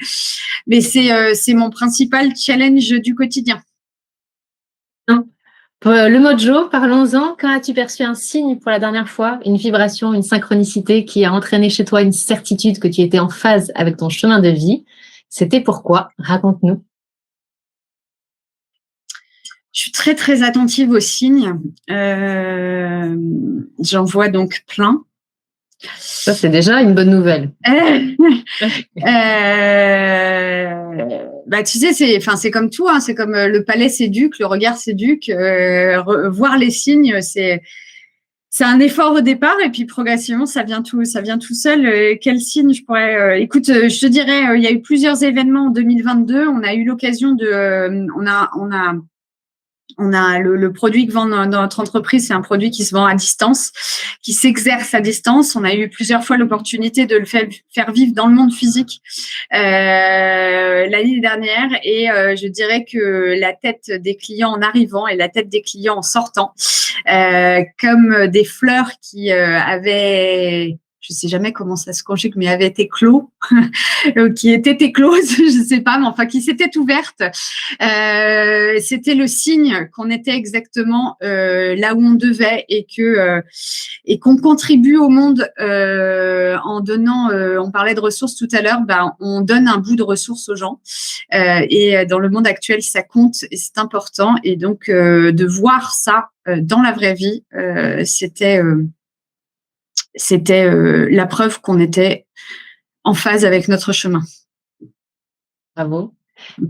c'est mon principal challenge du quotidien. Pour le mojo, parlons-en. Quand as-tu perçu un signe pour la dernière fois, une vibration, une synchronicité qui a entraîné chez toi une certitude que tu étais en phase avec ton chemin de vie? C'était pourquoi? Raconte-nous. Je suis très, très attentive aux signes. J'en vois donc plein. Ça, c'est déjà une bonne nouvelle. Tu sais, c'est comme tout, hein, c'est comme le palais s'éduque, le regard s'éduque. Voir les signes, c'est un effort au départ, et puis progressivement, ça vient tout seul. Quel signe je pourrais écoute, je te dirais, il y a eu plusieurs événements en 2022. On a eu l'occasion on a le produit que vend dans notre entreprise, c'est un produit qui se vend à distance, qui s'exerce à distance. On a eu plusieurs fois l'opportunité de le faire vivre dans le monde physique l'année dernière, et je dirais que la tête des clients en arrivant et la tête des clients en sortant, comme des fleurs qui avaient je sais jamais comment ça se conjugue, mais avait été clos, qui était éclose, je sais pas, mais enfin qui s'était ouverte. C'était le signe qu'on était exactement là où on devait et qu'on contribue au monde en donnant. On parlait de ressources tout à l'heure, on donne un bout de ressources aux gens et dans le monde actuel, ça compte et c'est important. Et donc de voir ça dans la vraie vie, c'était la preuve qu'on était en phase avec notre chemin. Bravo.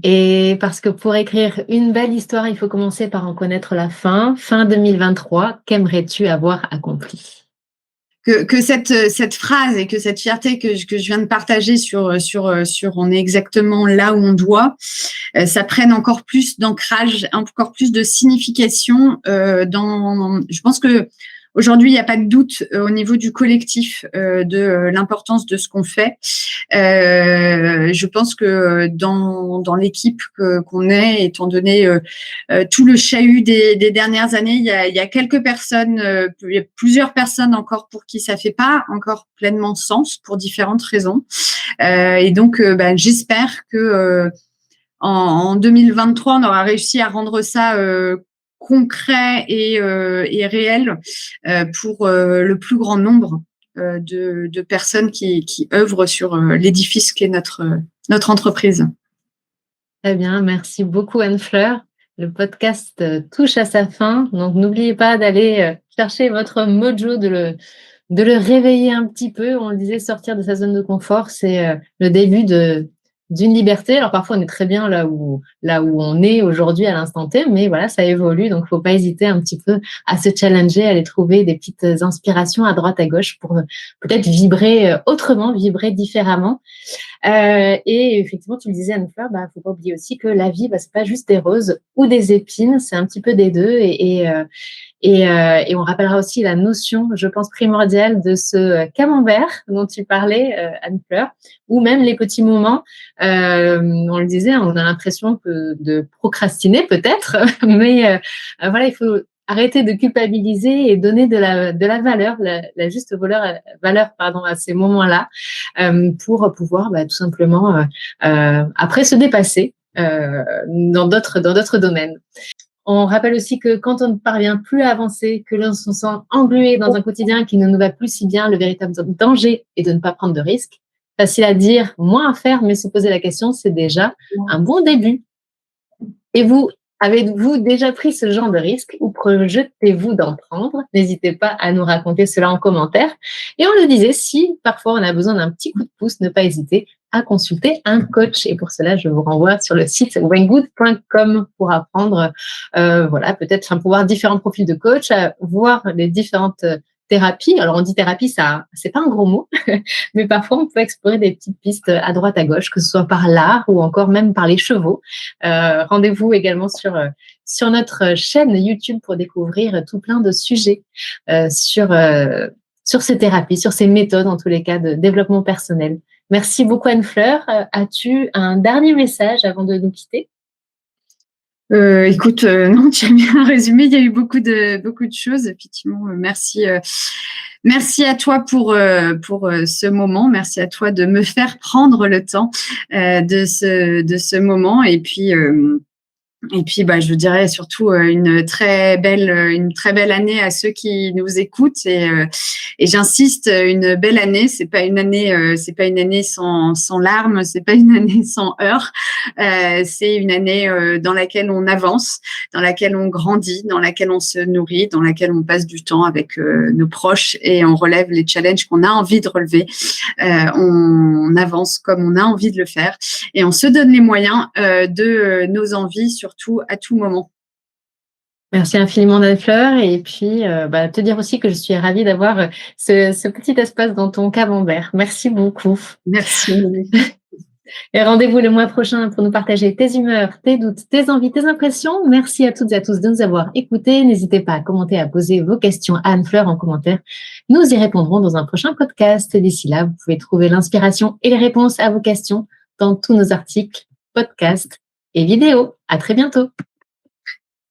Et parce que pour écrire une belle histoire, il faut commencer par en connaître la fin. Fin 2023, qu'aimerais-tu avoir accompli? Que cette phrase et que cette fierté que je viens de partager sur on est exactement là où on doit, ça prenne encore plus d'ancrage, encore plus de signification je pense que aujourd'hui, il n'y a pas de doute au niveau du collectif de l'importance de ce qu'on fait. Je pense que dans l'équipe qu'on est, étant donné tout le chahut des dernières années, il y a quelques personnes, il y a plusieurs personnes encore pour qui ça fait pas encore pleinement sens pour différentes raisons. Et donc, j'espère que en 2023, on aura réussi à rendre ça concret et réel pour le plus grand nombre de personnes qui œuvrent sur l'édifice qu'est notre entreprise. Très bien, merci beaucoup Anne-Fleur. Le podcast touche à sa fin, donc n'oubliez pas d'aller chercher votre mojo, de le réveiller un petit peu. On le disait, sortir de sa zone de confort, c'est le début d'une liberté. Alors parfois on est très bien là où on est aujourd'hui à l'instant T, mais voilà, ça évolue, donc faut pas hésiter un petit peu à se challenger, à aller trouver des petites inspirations à droite à gauche pour peut-être vibrer autrement, vibrer différemment. Et effectivement, tu le disais Anne-Fleur, faut pas oublier aussi que la vie, c'est pas juste des roses ou des épines, c'est un petit peu des deux. Et on rappellera aussi la notion, je pense, primordiale de ce camembert dont tu parlais, Anne-Fleur, ou même les petits moments. On le disait, on a l'impression de procrastiner peut-être, mais voilà, il faut arrêter de culpabiliser et donner de la valeur, la juste valeur à ces moments-là, pour pouvoir tout simplement après se dépasser dans d'autres domaines. On rappelle aussi que quand on ne parvient plus à avancer, que l'on se sent englué dans un quotidien qui ne nous va plus si bien, le véritable danger est de ne pas prendre de risques. Facile à dire, moins à faire, mais se poser la question, c'est déjà un bon début. Et vous, avez-vous déjà pris ce genre de risque ou projetez-vous d'en prendre? N'hésitez pas à nous raconter cela en commentaire. Et on le disait, si parfois on a besoin d'un petit coup de pouce, ne pas hésiter à consulter un coach. Et pour cela, je vous renvoie sur le site wengood.com pour apprendre, peut-être pour voir différents profils de coach, voir les différentes thérapie. Alors, on dit thérapie, ça, c'est pas un gros mot, mais parfois, on peut explorer des petites pistes à droite, à gauche, que ce soit par l'art ou encore même par les chevaux. Rendez-vous également sur notre chaîne YouTube pour découvrir tout plein de sujets sur ces thérapies, sur ces méthodes, en tous les cas, de développement personnel. Merci beaucoup, Anne-Fleur. As-tu un dernier message avant de nous quitter? Écoute, non, tu as bien résumé. Il y a eu beaucoup de choses. Effectivement, merci à toi pour ce moment. Merci à toi de me faire prendre le temps de ce moment. Et puis, je dirais surtout une très belle année à ceux qui nous écoutent et j'insiste, une belle année, c'est pas une année sans larmes, c'est pas une année sans heurts, c'est une année dans laquelle on avance, dans laquelle on grandit, dans laquelle on se nourrit, dans laquelle on passe du temps avec nos proches et on relève les challenges qu'on a envie de relever. On avance comme on a envie de le faire et on se donne les moyens de nos envies, surtout à tout moment. Merci infiniment, Anne-Fleur. Et puis, te dire aussi que je suis ravie d'avoir ce petit espace dans ton camembert. Merci beaucoup. Merci. Et rendez-vous le mois prochain pour nous partager tes humeurs, tes doutes, tes envies, tes impressions. Merci à toutes et à tous de nous avoir écoutés. N'hésitez pas à commenter, à poser vos questions à Anne-Fleur en commentaire. Nous y répondrons dans un prochain podcast. D'ici là, vous pouvez trouver l'inspiration et les réponses à vos questions dans tous nos articles, podcasts et vidéos. À très bientôt.